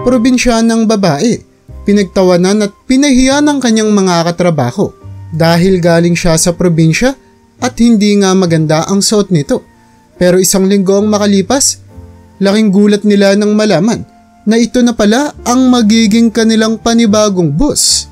Probinsyanang babae, pinagtawanan at pinahiya ng kanyang mga katrabaho dahil galing siya sa probinsya at hindi nga maganda ang suot nito. Pero isang linggo ang makalipas, laking gulat nila nang malaman na ito na pala ang magiging kanilang panibagong boss.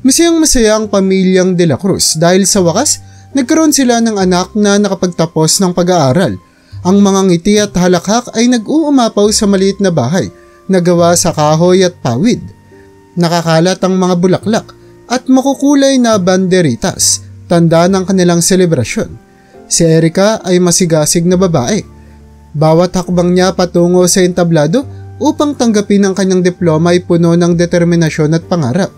Masayang-masaya ang pamilyang De La Cruz dahil sa wakas, nagkaroon sila ng anak na nakapagtapos ng pag-aaral. Ang mga ngiti at halakhak ay nag-uumapaw sa maliit na bahay na gawa sa kahoy at pawid. Nakakalat ang mga bulaklak at makukulay na banderitas, tanda ng kanilang selebrasyon. Si Erica ay masigasig na babae. Bawat hakbang niya patungo sa entablado upang tanggapin ang kanyang diploma ay puno ng determinasyon at pangarap.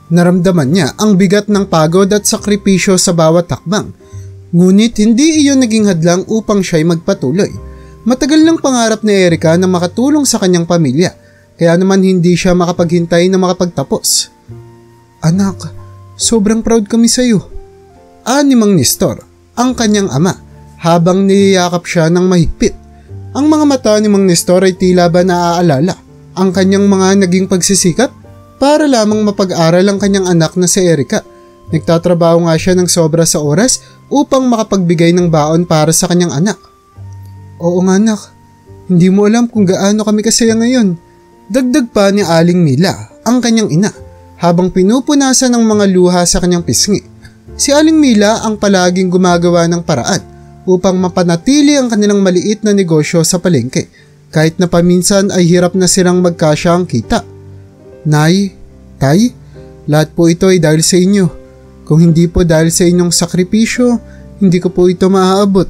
Naramdaman niya ang bigat ng pagod at sakripisyo sa bawat hakbang. Ngunit hindi iyon naging hadlang upang siya'y magpatuloy. Matagal ng pangarap ni Erica na makatulong sa kanyang pamilya, kaya naman hindi siya makapaghintay na makapagtapos. Anak, sobrang proud kami sa iyo. Ani Mang Nestor, ang kanyang ama, habang niyayakap siya ng mahigpit. Ang mga mata ni Mang Nestor ay tila ba naaalala ang kanyang mga naging pagsisikap para lamang mapag-aral ang kanyang anak na si Erica. Nagtatrabaho nga siya ng sobra sa oras upang makapagbigay ng baon para sa kanyang anak. Oo nga anak, hindi mo alam kung gaano kami kasaya ngayon. Dagdag pa ni Aling Mila, ang kanyang ina, habang pinupunasan ng mga luha sa kanyang pisngi. Si Aling Mila ang palaging gumagawa ng paraan upang mapanatili ang kanilang maliit na negosyo sa palengke, kahit na paminsan ay hirap na silang magkasya ang kita. Nay, Tay, lahat po ito ay dahil sa inyo. Kung hindi po dahil sa inyong sakripisyo, hindi ko po ito maaabot.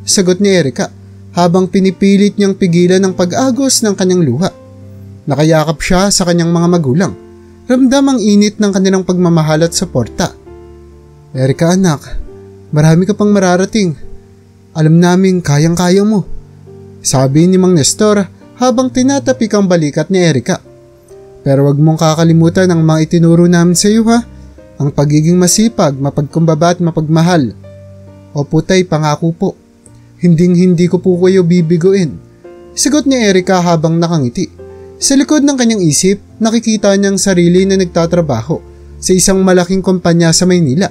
Sagot ni Erica habang pinipilit niyang pigilan ang pag-agos ng kanyang luha. Nakayakap siya sa kanyang mga magulang. Ramdam ang init ng kanilang pagmamahal at suporta. Erica anak, marami ka pang mararating. Alam namin kayang-kaya mo. Sabi ni Mang Nestor habang tinatapik ang balikat ni Erica. Pero wag mong kakalimutan ang mga itinuro namin sa iyo ha. Ang pagiging masipag, mapagkumbaba at mapagmahal. Opo tay, pangako po. Hinding-hindi ko po kayo bibiguin. Sagot ni Erica habang nakangiti. Sa likod ng kanyang isip, nakikita niyang sarili na nagtatrabaho sa isang malaking kumpanya sa Maynila.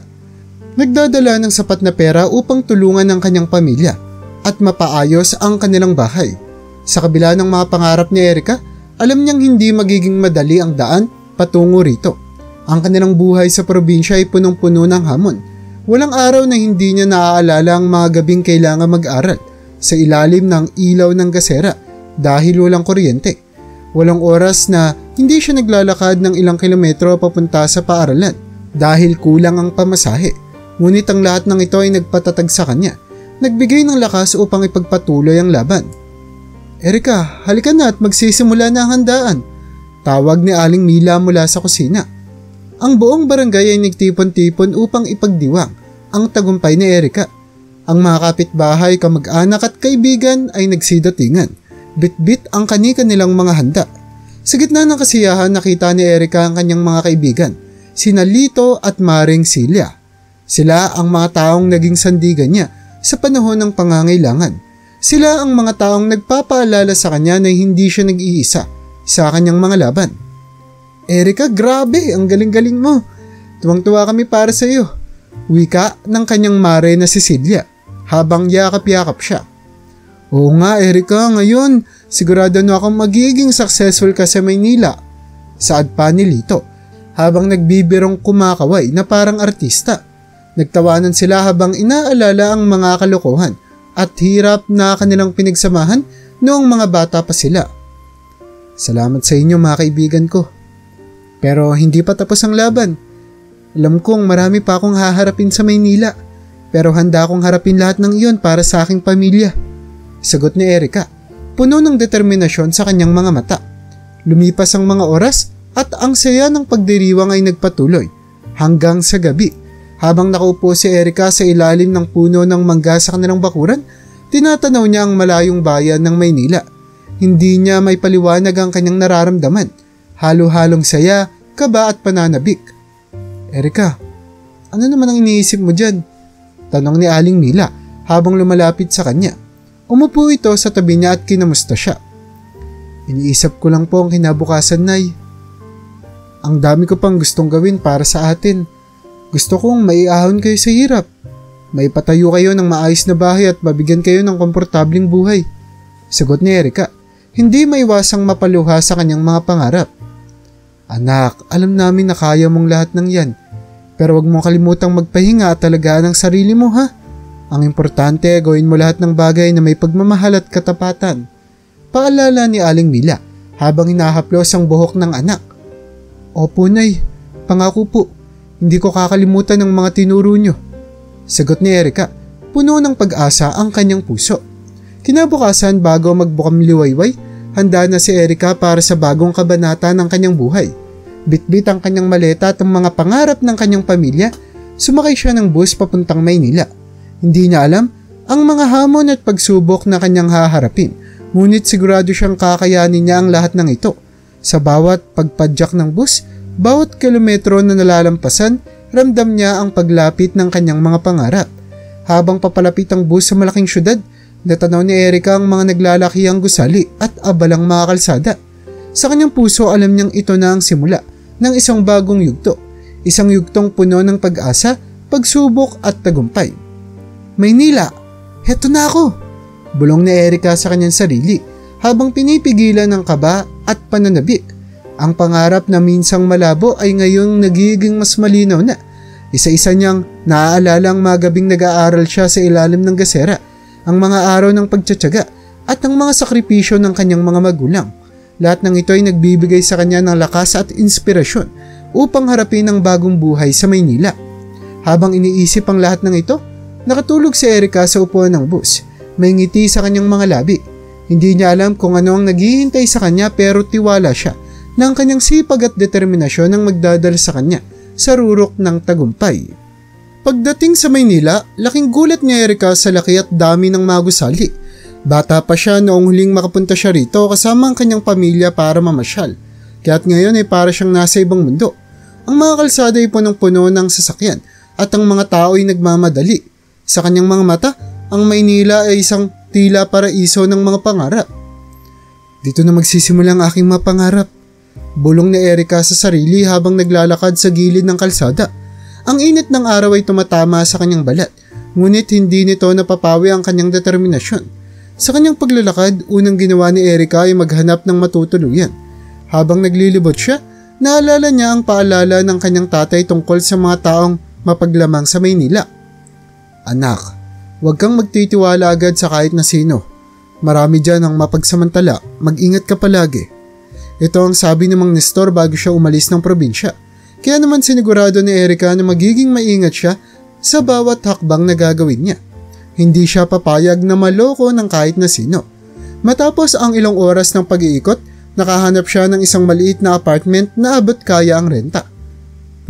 Nagdadala ng sapat na pera upang tulungan ang kanyang pamilya at mapaayos ang kanilang bahay. Sa kabila ng mga pangarap ni Erica, alam niyang hindi magiging madali ang daan patungo rito. Ang kanilang buhay sa probinsya ay punong-puno ng hamon. Walang araw na hindi niya naaalala ang mga gabing kailangan mag-aral sa ilalim ng ilaw ng gasera dahil walang kuryente. Walang oras na hindi siya naglalakad ng ilang kilometro papunta sa paaralan dahil kulang ang pamasahe. Ngunit ang lahat ng ito ay nagpatatag sa kanya. Nagbigay ng lakas upang ipagpatuloy ang laban. Erica, halika na at magsisimula na ang handaan. Tawag ni Aling Mila mula sa kusina. Ang buong barangay ay nagtipon-tipon upang ipagdiwang ang tagumpay ni Erica. Ang mga kapitbahay, kamag-anak at kaibigan ay nagsidatingan. Bit-bit ang kani-kanilang mga handa. Sa gitna ng kasiyahan, nakita ni Erica ang kanyang mga kaibigan, sina Lito at Maring Silya. Sila ang mga taong naging sandigan niya sa panahon ng pangangailangan. Sila ang mga taong nagpapaalala sa kanya na hindi siya nag-iisa sa kanyang mga laban. Erica, grabe, ang galing-galing mo. Tuwang-tuwa kami para sa iyo. Wika ng kanyang mare na si Silya habang yakap-yakap siya. Oo nga Erica, ngayon sigurado na akong magiging successful ka sa Maynila. Saad pa ni Lito habang nagbibirong kumakaway na parang artista. Nagtawanan sila habang inaalala ang mga kalokohan at hirap na kanilang pinagsamahan noong mga bata pa sila. Salamat sa inyo mga kaibigan ko. Pero hindi pa tapos ang laban. Alam kong marami pa akong haharapin sa Maynila, pero handa akong harapin lahat ng iyon para sa aking pamilya. Sagot ni Erica, puno ng determinasyon sa kanyang mga mata. Lumipas ang mga oras at ang saya ng pagdiriwang ay nagpatuloy hanggang sa gabi. Habang nakaupo si Erica sa ilalim ng puno ng mangga sa kanilang bakuran, tinatanaw niya ang malayong bayan ng Maynila. Hindi niya may paliwanag ang kanyang nararamdaman. Halo-halong saya, kaba at pananabik. Erica, ano naman ang iniisip mo dyan? Tanong ni Aling Mila habang lumalapit sa kanya. Umupo ito sa tabi niya at kinamusta siya. Iniisip ko lang po ang kinabukasan, Nay. Ang dami ko pang gustong gawin para sa atin. Gusto kong maiahon kayo sa hirap. May patayo kayo ng maayos na bahay at mabigyan kayo ng komportabling buhay. Sagot ni Erika, hindi maiwasang mapaluha sa kanyang mga pangarap. Anak, alam namin na kaya mong lahat ng yan. Pero wag mong kalimutang magpahinga at alagaan ang sarili mo, ha? Ang importante, gawin mo lahat ng bagay na may pagmamahal at katapatan. Paalala ni Aling Mila habang hinahaplos ang buhok ng anak. Opo, Nay. Pangako po. Hindi ko kakalimutan ang mga tinuro nyo. Sagot ni Erika, puno ng pag-asa ang kanyang puso. Kinabukasan bago magbukam liwayway, handa na si Erika para sa bagong kabanata ng kanyang buhay. Bitbit ang kanyang maleta at ang mga pangarap ng kanyang pamilya, sumakay siya ng bus papuntang Maynila. Hindi niya alam ang mga hamon at pagsubok na kanyang haharapin, ngunit sigurado siyang kakayanin niya ang lahat ng ito. Sa bawat pagpadyak ng bus, bawat kilometro na nalalampasan, ramdam niya ang paglapit ng kanyang mga pangarap. Habang papalapit ang bus sa malaking syudad, natanaw ni Erika ang mga naglalakihang gusali at abalang mga kalsada. Sa kanyang puso, alam niyang ito na ang simula ng isang bagong yugto. Isang yugtong puno ng pag-asa, pagsubok at tagumpay. Maynila, heto na ako! Bulong ni Erika sa kanyang sarili habang pinipigilan ng kaba at pananabik. Ang pangarap na minsang malabo ay ngayong nagiging mas malinaw na. Isa-isa niyang naaalala ang mga gabing nag-aaral siya sa ilalim ng gasera, ang mga araw ng pagtsatsaga at ang mga sakripisyo ng kanyang mga magulang. Lahat ng ito ay nagbibigay sa kanya ng lakas at inspirasyon upang harapin ang bagong buhay sa Maynila. Habang iniisip ang lahat ng ito, nakatulog si Erika sa upuan ng bus. May ngiti sa kanyang mga labi. Hindi niya alam kung ano ang naghihintay sa kanya pero tiwala siya na ang kanyang sipag at determinasyon ang magdadala sa kanya sa rurok ng tagumpay. Pagdating sa Maynila, laking gulat ni Erika sa laki at dami ng mga gusali. Bata pa siya noong huling makapunta siya rito kasama ang kanyang pamilya para mamasyal. Kaya't ngayon ay para siyang nasa ibang mundo. Ang mga kalsada ay punong-puno ng sasakyan at ang mga tao ay nagmamadali. Sa kanyang mga mata, ang Maynila ay isang tila paraiso ng mga pangarap. Dito na magsisimula ang aking mga pangarap. Bulong ni Erika sa sarili habang naglalakad sa gilid ng kalsada. Ang init ng araw ay tumatama sa kanyang balat, ngunit hindi nito napapawi ang kanyang determinasyon. Sa kanyang paglalakad, unang ginawa ni Erika ay maghanap ng matutuluyan. Habang naglilibot siya, naalala niya ang paalala ng kanyang tatay tungkol sa mga taong mapaglamang sa Maynila. Anak, huwag kang magtitiwala agad sa kahit na sino. Marami dyan ang mapagsamantala, mag-ingat ka palagi. Ito ang sabi ni Mang Nestor bago siya umalis ng probinsya. Kaya naman sinigurado ni Erika na magiging maingat siya sa bawat hakbang na gagawin niya. Hindi siya papayag na maloko ng kahit na sino. Matapos ang ilang oras ng pag-iikot, nakahanap siya ng isang maliit na apartment na abot kaya ang renta.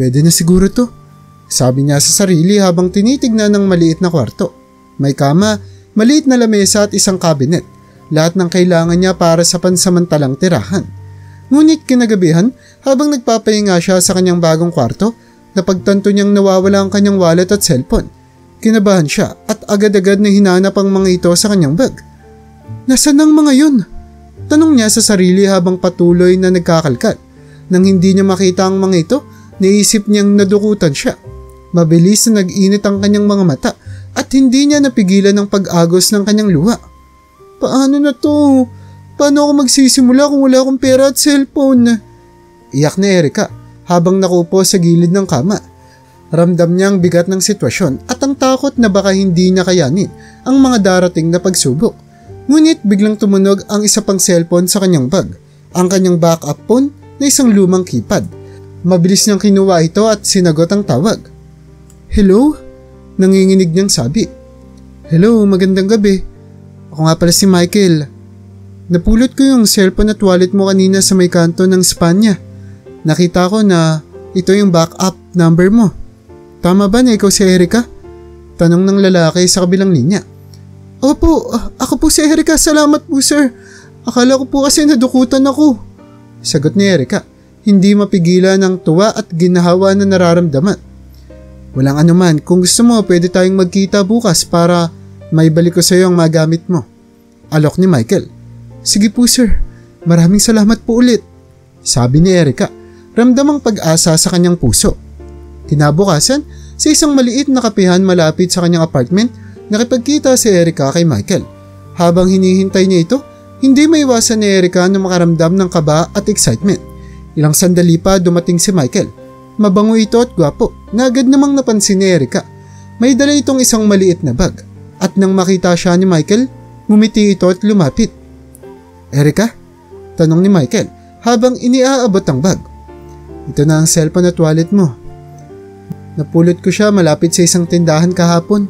Pwede na siguro to, sabi niya sa sarili habang tinitignan ng maliit na kwarto. May kama, maliit na lamesa at isang cabinet. Lahat ng kailangan niya para sa pansamantalang tirahan. Ngunit kinagabihan, habang nagpapahinga siya sa kanyang bagong kwarto, napagtanto niyang nawawala ang kanyang wallet at cellphone. Kinabahan siya at agad-agad na hinanap ang mga ito sa kanyang bag. Nasaan ang mga yun? Tanong niya sa sarili habang patuloy na nagkakalkal. Nang hindi niya makita ang mga ito, naisip niyang nadukutan siya. Mabilis na nag-init ang kanyang mga mata at hindi niya napigilan ang pag-agos ng kanyang luha. Paano na to? Paano ako magsisimula kung wala akong pera at cellphone? Iyak ni Erika habang nakupo sa gilid ng kama. Ramdam niya ang bigat ng sitwasyon at ang takot na baka hindi niya kayanin ang mga darating na pagsubok. Ngunit biglang tumunog ang isa pang cellphone sa kanyang bag, ang kanyang backup phone na isang lumang keypad. Mabilis niyang kinuha ito at sinagot ang tawag. Hello? Nanginginig niyang sabi. Hello, magandang gabi. Ako nga pala si Michael. Napulot ko yung cellphone at wallet mo kanina sa may kanto ng Spanya. Nakita ko na ito yung backup number mo. Tama ba na ikaw si Erika? Tanong ng lalaki sa kabilang linya. Opo, ako po si Erika. Salamat po sir. Akala ko po kasi nadukutan ako. Sagot ni Erika, hindi mapigilan ng tuwa at ginahawa na nararamdaman. Walang anuman, kung gusto mo pwede tayong magkita bukas para may balik ko sa iyo ang magamit mo. Alok ni Michael. Sige po sir, maraming salamat po ulit, sabi ni Erica, ramdamang pag-asa sa kanyang puso. Kinabukasan, sa isang maliit na kapihan malapit sa kanyang apartment, nakipagkita si Erica kay Michael. Habang hinihintay niya ito, hindi maiwasan ni Erica na makaramdam ng kaba at excitement. Ilang sandali pa dumating si Michael. Mabango ito at gwapo, na agad namang napansin ni Erica. May dala itong isang maliit na bag, at nang makita siya ni Michael, ngumiti ito at lumapit. Erica? Tanong ni Michael habang iniaabot ang bag. Ito na ang cellphone at wallet mo. Napulot ko siya malapit sa isang tindahan kahapon.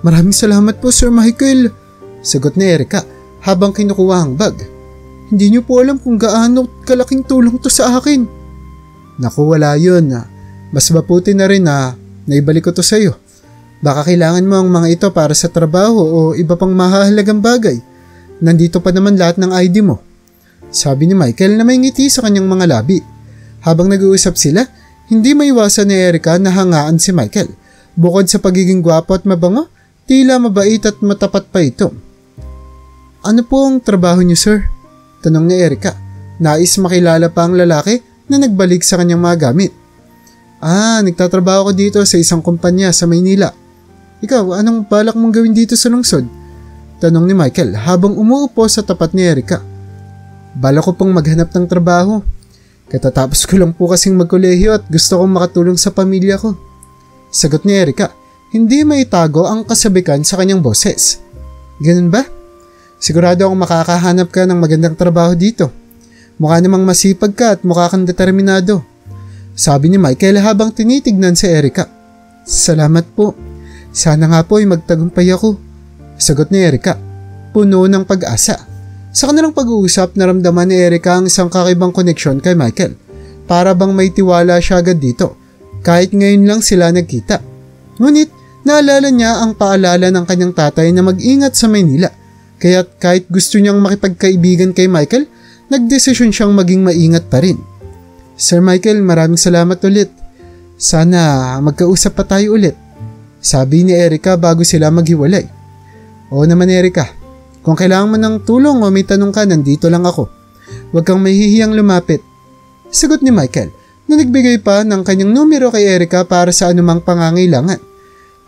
Maraming salamat po Sir Michael, sagot ni Erica habang kinukuha ang bag. Hindi niyo po alam kung gaano kalaking tulong to sa akin. Naku, wala yun. Mas mabuti na rin na naibalik ko to sa iyo. Baka kailangan mo ang mga ito para sa trabaho o iba pang mahahalagang bagay. Nandito pa naman lahat ng ID mo, sabi ni Michael na may ngiti sa kanyang mga labi. Habang nag-uusap sila, hindi maiwasan ni Erica na hangaan si Michael. Bukod sa pagiging gwapo at mabango, tila mabait at matapat pa ito. Ano po ang trabaho niyo sir? Tanong ni Erica. Nais makilala pa ang lalaki na nagbalik sa kanyang mga gamit. Nagtatrabaho ko dito sa isang kumpanya sa Maynila. Ikaw, anong balak mong gawin dito sa lungsod? Tanong ni Michael habang umuupo sa tapat ni Erica. Balak ko pong maghanap ng trabaho. Katatapos ko lang po kasing magkolehiyo at gusto kong makatulong sa pamilya ko. Sagot ni Erica, hindi maitago ang kasabikan sa kanyang boses. Ganun ba? Sigurado akong makakahanap ka ng magandang trabaho dito. Mukha namang masipag ka at mukha kang determinado, sabi ni Michael habang tinitignan si Erica. Salamat po. Sana nga po ay magtagumpay ako, sagot ni Erica, puno ng pag-asa. Sa kanilang pag-uusap, naramdaman ni Erica ang isang kakaibang koneksyon kay Michael. Para bang may tiwala siya agad dito, kahit ngayon lang sila nagkita. Ngunit, naalala niya ang paalala ng kanyang tatay na mag-ingat sa Maynila. Kaya kahit gusto niyang makipagkaibigan kay Michael, nagdesisyon siyang maging maingat pa rin. Sir Michael, maraming salamat ulit. Sana magkausap pa tayo ulit, sabi ni Erica bago sila maghiwalay. Oo naman Erica. Kung kailangan mo ng tulong o may tanong ka, nandito lang ako. Huwag kang mahihiyang lumapit, sagot ni Michael na nagbigay pa ng kanyang numero kay Erica para sa anumang pangangailangan.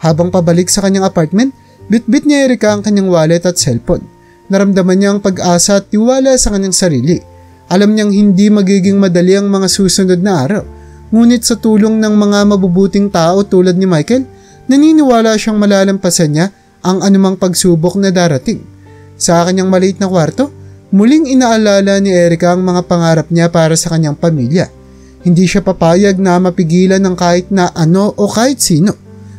Habang pabalik sa kanyang apartment, bitbit ni Erica ang kanyang wallet at cellphone. Naramdaman niya ang pag-asa at tiwala sa kanyang sarili. Alam niyang hindi magiging madali ang mga susunod na araw. Ngunit sa tulong ng mga mabubuting tao tulad ni Michael, naniniwala siyang malalampasan niya ang anumang pagsubok na darating. Sa kanyang maliit na kwarto, muling inaalala ni Erica ang mga pangarap niya para sa kanyang pamilya. Hindi siya papayag na mapigilan ng kahit na ano o kahit sino.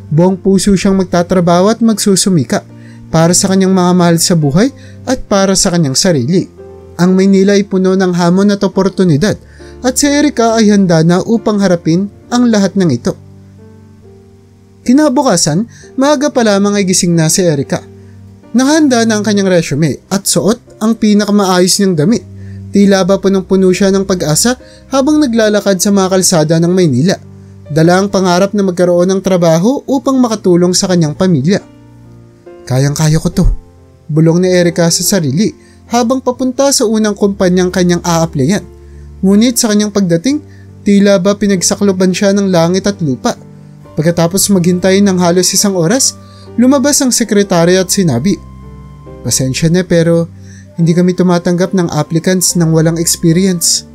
Buong puso siyang magtatrabaho at magsusumika para sa kanyang mga mahal sa buhay at para sa kanyang sarili. Ang Maynila ay puno ng hamon at oportunidad at si Erica ay handa na upang harapin ang lahat ng ito. Kinabukasan, maaga pa lamang ay gising na si Erica. Nakahanda na ang kanyang resume at suot ang pinakamaayos niyang damit. Tila ba punong-puno siya ng pag-asa habang naglalakad sa mga kalsada ng Maynila. Dala ang pangarap na magkaroon ng trabaho upang makatulong sa kanyang pamilya. Kayang-kaya ko to, bulong ni Erica sa sarili habang papunta sa unang kumpanyang kanyang a-applyan. Ngunit sa kanyang pagdating, tila ba pinagsakloban siya ng langit at lupa. Pagkatapos maghintay ng halos isang oras, lumabas ang sekretary at sinabi, "Pasensya na pero hindi kami tumatanggap ng applicants ng walang experience."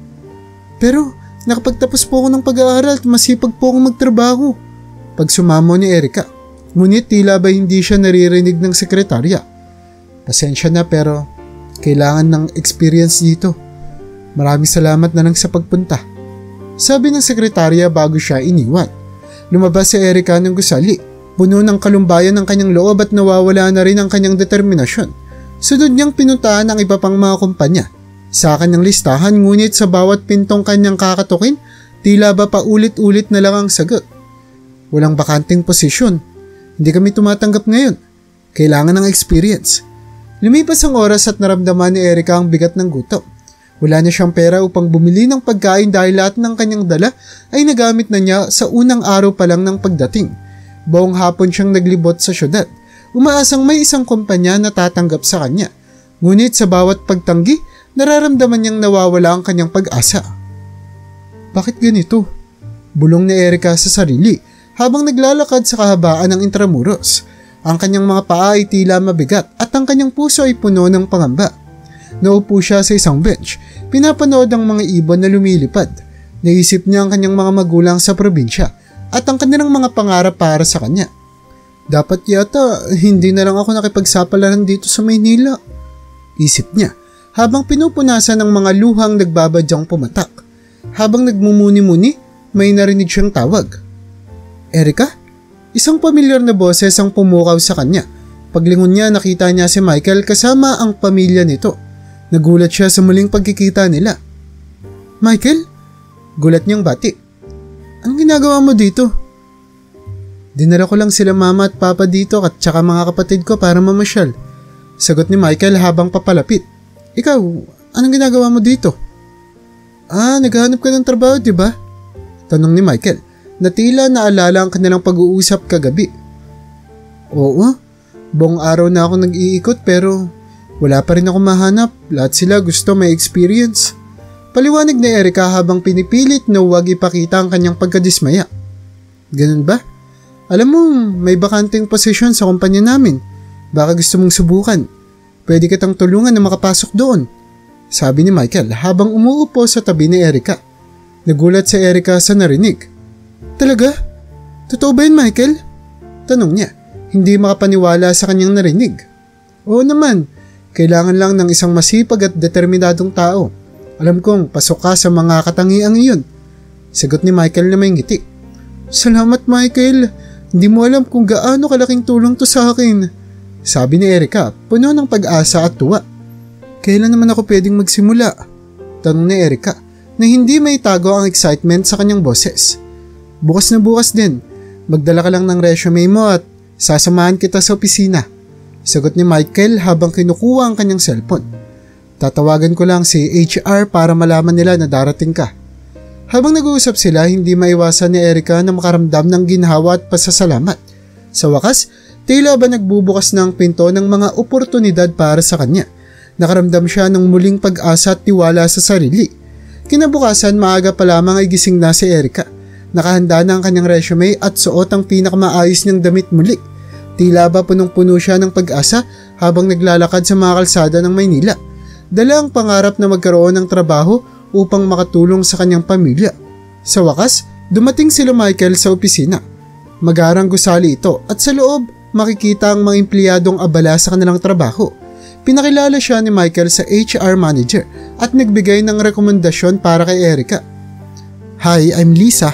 "Pero nakapagtapos po ako ng pag-aaral at masipag po akong magtrabaho," pagsumamo ni Erica. Ngunit tila ba hindi siya naririnig ng sekretarya. "Pasensya na pero kailangan ng experience dito. Maraming salamat na lang sa pagpunta," sabi ng sekretarya bago siya iniwan. Lumabas si Erica ng gusali. Puno ng kalumbayan ng kanyang loob at nawawala na rin ang kanyang determinasyon. Sunod niyang pinuntahan ang iba pang mga kumpanya. Sa kanyang listahan ngunit sa bawat pintong kanyang kakatukin, tila ba paulit-ulit na lang ang sagot. Walang bakanting posisyon. Hindi kami tumatanggap ngayon. Kailangan ng experience. Lumipas ang oras at naramdaman ni Erica ang bigat ng gutom. Wala na siyang pera upang bumili ng pagkain dahil lahat ng kanyang dala ay nagamit na niya sa unang araw pa lang ng pagdating. Buong hapon siyang naglibot sa syudad, umaasang may isang kumpanya na tatanggap sa kanya. Ngunit sa bawat pagtanggi, nararamdaman niyang nawawala ang kanyang pag-asa. Bakit ganito? Bulong ni Erica sa sarili habang naglalakad sa kahabaan ng Intramuros. Ang kanyang mga paa ay tila mabigat at ang kanyang puso ay puno ng pangamba. Naupo siya sa isang bench, pinapanood ang mga ibon na lumilipad. Naisip niya ang kanyang mga magulang sa probinsya at ang kanilang mga pangarap para sa kanya. Dapat yata hindi na lang ako nakipagsapalaran dito sa Maynila, isip niya habang pinupunasan ng mga luhang nagbabadyang pumatak. Habang nagmumuni-muni, may narinig siyang tawag. Erica? Isang pamilyar na boses ang pumukaw sa kanya. Paglingon niya, nakita niya si Michael kasama ang pamilya nito. Nagulat siya sa muling pagkikita nila. Michael? Gulat niyang bati. Anong ginagawa mo dito? Dinala ko lang sila mama at papa dito at saka mga kapatid ko para mamasyal. Sagot ni Michael habang papalapit. Ikaw, anong ginagawa mo dito? Naghahanap ka ng trabaho, diba? Tanong ni Michael, na tila naalala ang kanilang pag-uusap kagabi. Oo, buong araw na ako nag-iikot pero wala pa rin ako mahanap. Lahat sila gusto may experience. Paliwanag ni Erica habang pinipilit na huwag ipakita ang kanyang pagkadismaya. Ganun ba? Alam mo, may bakanting posisyon sa kumpanya namin. Baka gusto mong subukan. Pwede kitang tulungan na makapasok doon. Sabi ni Michael habang umuupo sa tabi ni Erica. Nagulat si Erica sa narinig. Talaga? Totoo ba yun, Michael? Tanong niya, hindi makapaniwala sa kanyang narinig. Oo naman, kailangan lang ng isang masipag at determinadong tao. Alam kong pasok ka sa mga katangiang iyon. Sagot ni Michael na may ngiti. Salamat, Michael. Hindi mo alam kung gaano kalaking tulong to sa akin. Sabi ni Erica, puno ng pag-asa at tuwa. Kailan naman ako pwedeng magsimula? Tanong ni Erica na hindi may tago ang excitement sa kanyang boses. Bukas na bukas din. Magdala ka lang ng resume mo at sasamahan kita sa opisina. Sagot ni Michael habang kinukuha ang kanyang cellphone. Tatawagan ko lang si HR para malaman nila na darating ka. Habang nag-uusap sila, hindi maiwasan ni Erica na makaramdam ng ginhawa at pasasalamat. Sa wakas, tila ba nagbubukas ng pinto ng mga oportunidad para sa kanya. Nakaramdam siya ng muling pag-asa at tiwala sa sarili. Kinabukasan, maaga pa lamang ay gising na si Erica. Nakahanda na ang kanyang resume at suot ang pinakamaayos niyang damit muli. Tila ba punong-puno siya ng pag-asa habang naglalakad sa mga kalsada ng Maynila. Dala ang pangarap na magkaroon ng trabaho upang makatulong sa kanyang pamilya. Sa wakas, dumating sila Michael sa opisina. Magarang gusali ito at sa loob makikita ang mga empleyadong abala sa kanilang trabaho. Pinakilala siya ni Michael sa HR manager at nagbigay ng rekomendasyon para kay Erica. Hi, I'm Lisa,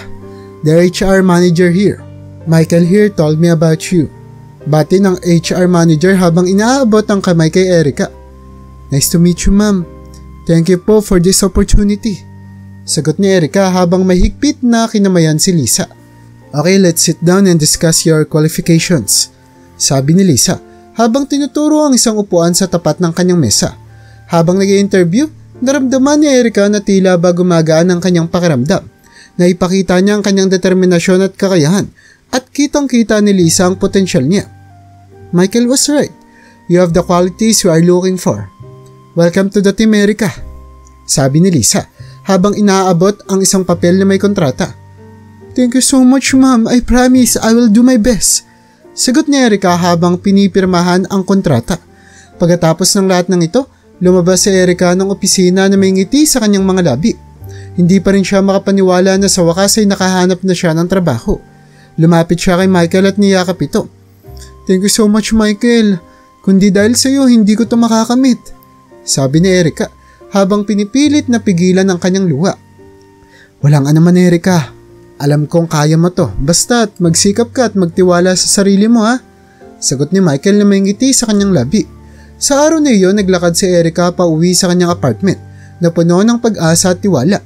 the HR manager here. Michael here told me about you. Bati ng HR manager habang inaabot ang kamay kay Erica. Nice to meet you, ma'am. Thank you po for this opportunity. Sagot ni Erica habang may higpit na kinamayan si Lisa. Okay, let's sit down and discuss your qualifications. Sabi ni Lisa habang tinuturo ang isang upuan sa tapat ng kanyang mesa. Habang nag-i-interview, naramdaman ni Erica na tila ba gumagaan ang kanyang pakiramdam. Naipakita niya ang kanyang determinasyon at kakayahan at kitang-kita ni Lisa ang potensyal niya. Michael was right. You have the qualities we are looking for. Welcome to the team, Erica. Sabi ni Lisa habang inaabot ang isang papel na may kontrata. Thank you so much, ma'am. I promise I will do my best. Sagot ni Erica habang pinipirmahan ang kontrata. Pagkatapos ng lahat ng ito, lumabas si Erica ng opisina na may ngiti sa kanyang mga labi. Hindi pa rin siya makapaniwala na sa wakas ay nakahanap na siya ng trabaho. Lumapit siya kay Michael at niyakap ito. Thank you so much, Michael. Kundi dahil sa iyo, hindi ko ito makakamit. Sabi ni Erica habang pinipilit na pigilan ang kanyang luha. Walang anuman, Erica. Alam kong kaya mo to. Basta't magsikap ka at magtiwala sa sarili mo, ha? Sagot ni Michael na may ngiti sa kanyang labi. Sa araw na iyon, naglakad si Erica pa uwi sa kanyang apartment na puno ng pag-asa at tiwala.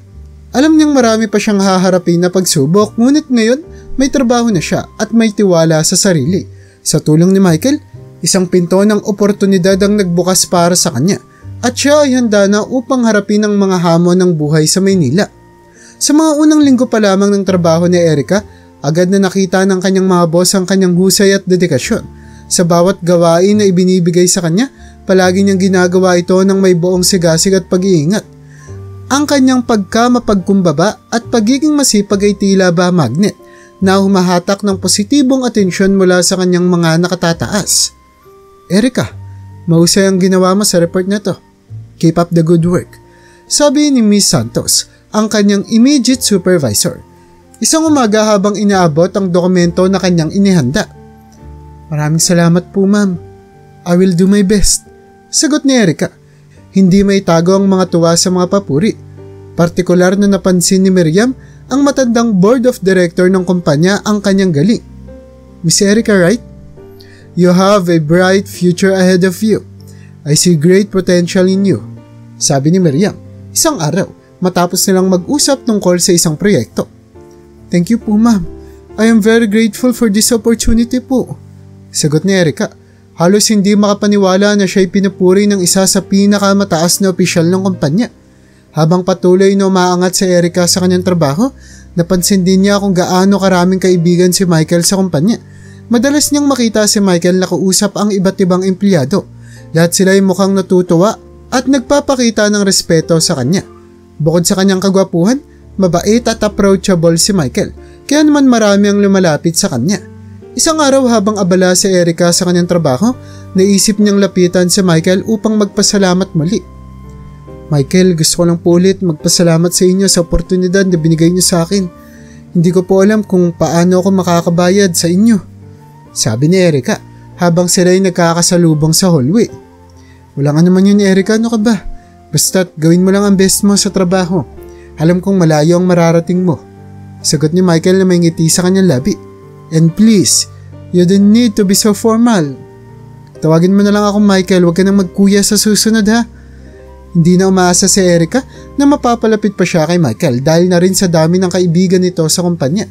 Alam niyang marami pa siyang haharapin na pagsubok, ngunit ngayon may trabaho na siya at may tiwala sa sarili. Sa tulong ni Michael, isang pinto ng oportunidad ang nagbukas para sa kanya at siya ay handa na upang harapin ang mga hamon ng buhay sa Maynila. Sa mga unang linggo pa lamang ng trabaho ni Erica, agad na nakita ng kanyang mga boss ang kanyang husay at dedikasyon. Sa bawat gawain na ibinibigay sa kanya, Palagi niyang ginagawa ito ng may buong sigasig at pag-iingat. Ang kanyang pagkamapagkumbaba at pagiging masipag ay tila ba magnet na humahatak ng positibong atensyon mula sa kanyang mga nakatataas. Erica, mahusay ang ginawa mo sa report na to. Keep up the good work. Sabi ni Miss Santos, ang kanyang immediate supervisor. Isang umaga habang inaabot ang dokumento na kanyang inihanda. Maraming salamat po ma'am. I will do my best. Sagot ni Erica. Hindi may tago ang mga tuwa sa mga papuri. Partikular na napansin ni Miriam ang matandang board of director ng kumpanya ang kanyang galing. Miss Erica, right? You have a bright future ahead of you. I see great potential in you. Sabi ni Miriam, isang araw matapos nilang mag-usap tungkol sa isang proyekto. Thank you po ma'am. I am very grateful for this opportunity po. Sagot ni Erica. Halos hindi makapaniwala na siya'y pinupuri ng isa sa pinakamataas na opisyal ng kumpanya. Habang patuloy na umaangat si Erica sa kanyang trabaho, napansin din niya kung gaano karaming kaibigan si Michael sa kumpanya. Madalas niyang makita si Michael na kausap ang iba't ibang empleyado. Lahat sila ay mukhang natutuwa at nagpapakita ng respeto sa kanya. Bukod sa kanyang kagwapuhan, mabait at approachable si Michael, kaya naman marami ang lumalapit sa kanya. Isang araw habang abala si Erica sa kanyang trabaho, naisip niyang lapitan si Michael upang magpasalamat muli. Michael, gusto ko lang po ulit magpasalamat sa inyo sa oportunidad na binigay niyo sa akin. Hindi ko po alam kung paano ako makakabayad sa inyo. Sabi ni Erica habang sila'y nagkakasalubong sa hallway. Wala nga naman yun, Erica, ano ka ba? Basta't gawin mo lang ang best mo sa trabaho. Alam kong malayo ang mararating mo. Sagot ni Michael na may ngiti sa kanyang labi. And please, you don't need to be so formal. Tawagin mo na lang ako Michael, huwag ka nang magkuya sa susunod ha. Hindi na umaasa si Erica na mapapalapit pa siya kay Michael dahil na rin sa dami ng kaibigan nito sa kumpanya.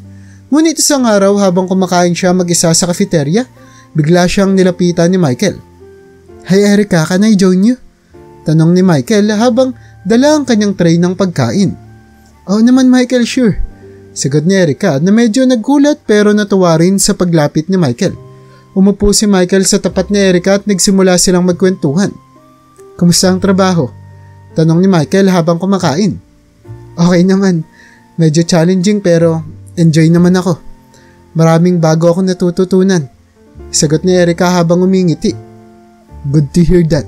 Ngunit isang araw habang kumakain siya mag-isa sa cafeteria, bigla siyang nilapitan ni Michael. Hi Erica, can I join you? Tanong ni Michael habang dala ang kanyang tray ng pagkain. Oo naman Michael, sure. Sagot ni Erica na medyo naggulat pero natuwa rin sa paglapit ni Michael. Umupo si Michael sa tapat ni Erica at nagsimula silang magkwentuhan. Kumusta ang trabaho? Tanong ni Michael habang kumakain. Okay naman. Medyo challenging pero enjoy naman ako. Maraming bago akong natututunan. Sagot ni Erica habang umingiti. Good to hear that.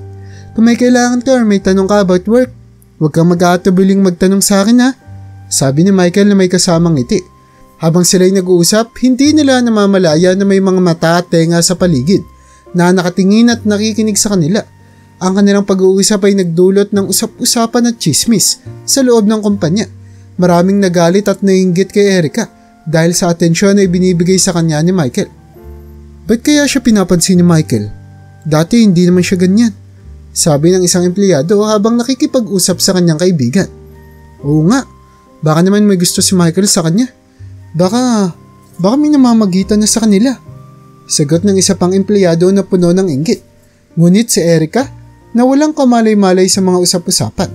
Kung may kailangan ka or may tanong ka about work, huwag kang mag-aatubiling magtanong sa akin ha. Sabi ni Michael na may kasamang ngiti. Habang sila'y nag-uusap, hindi nila namamalaya na may mga mata at tenga sa paligid na nakatingin at nakikinig sa kanila. Ang kanilang pag-uusap ay nagdulot ng usap-usapan at chismis sa loob ng kumpanya. Maraming nagalit at nainggit kay Erica dahil sa atensyon na ibinibigay sa kanya ni Michael. Ba't kaya siya pinapansin ni Michael? Dati hindi naman siya ganyan. Sabi ng isang empleyado habang nakikipag-usap sa kanyang kaibigan. Oo nga. Baka naman may gusto si Michael sa kanya. Baka may namamagitan na sa kanila. Sagot ng isa pang empleyado na puno ng inggit. Ngunit si Erica na walang kamalay-malay sa mga usap-usapan.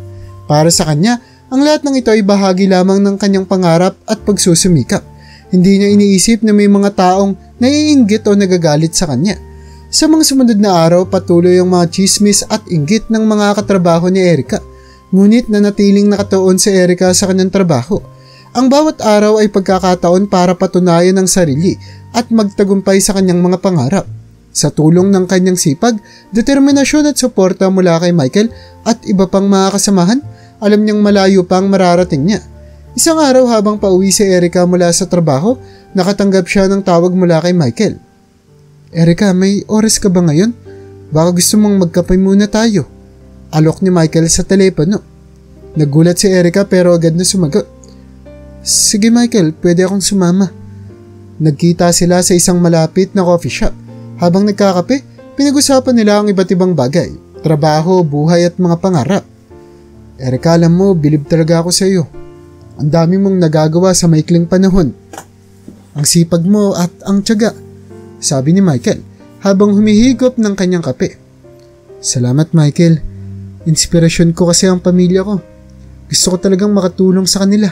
Para sa kanya, ang lahat ng ito ay bahagi lamang ng kanyang pangarap at pagsusumikap. Hindi niya iniisip na may mga taong naiinggit o nagagalit sa kanya. Sa mga sumunod na araw, patuloy ang mga chismis at inggit ng mga katrabaho ni Erica. Ngunit nanatiling nakatuon si Erica sa kanyang trabaho. Ang bawat araw ay pagkakataon para patunayan ang sarili at magtagumpay sa kanyang mga pangarap. Sa tulong ng kanyang sipag, determinasyon at suporta mula kay Michael at iba pang mga kasamahan, alam niyang malayo pang mararating niya. Isang araw habang pauwi si Erica mula sa trabaho, nakatanggap siya ng tawag mula kay Michael. Erica, may oras ka ba ngayon? Baka gusto mong magkape muna tayo. Alok ni Michael sa telepono. Nagulat si Erica pero agad na sumagot. Sige Michael, pwede akong sumama. Nagkita sila sa isang malapit na coffee shop. Habang nagkakape, pinag-usapan nila ang iba't ibang bagay, trabaho, buhay at mga pangarap. Erica, alam mo, bilib talaga ako sa iyo. Ang dami mong nagagawa sa maikling panahon. Ang sipag mo at ang tiyaga, sabi ni Michael habang humihigop ng kanyang kape. Salamat Michael. Inspirasyon ko kasi ang pamilya ko. Gusto ko talagang makatulong sa kanila.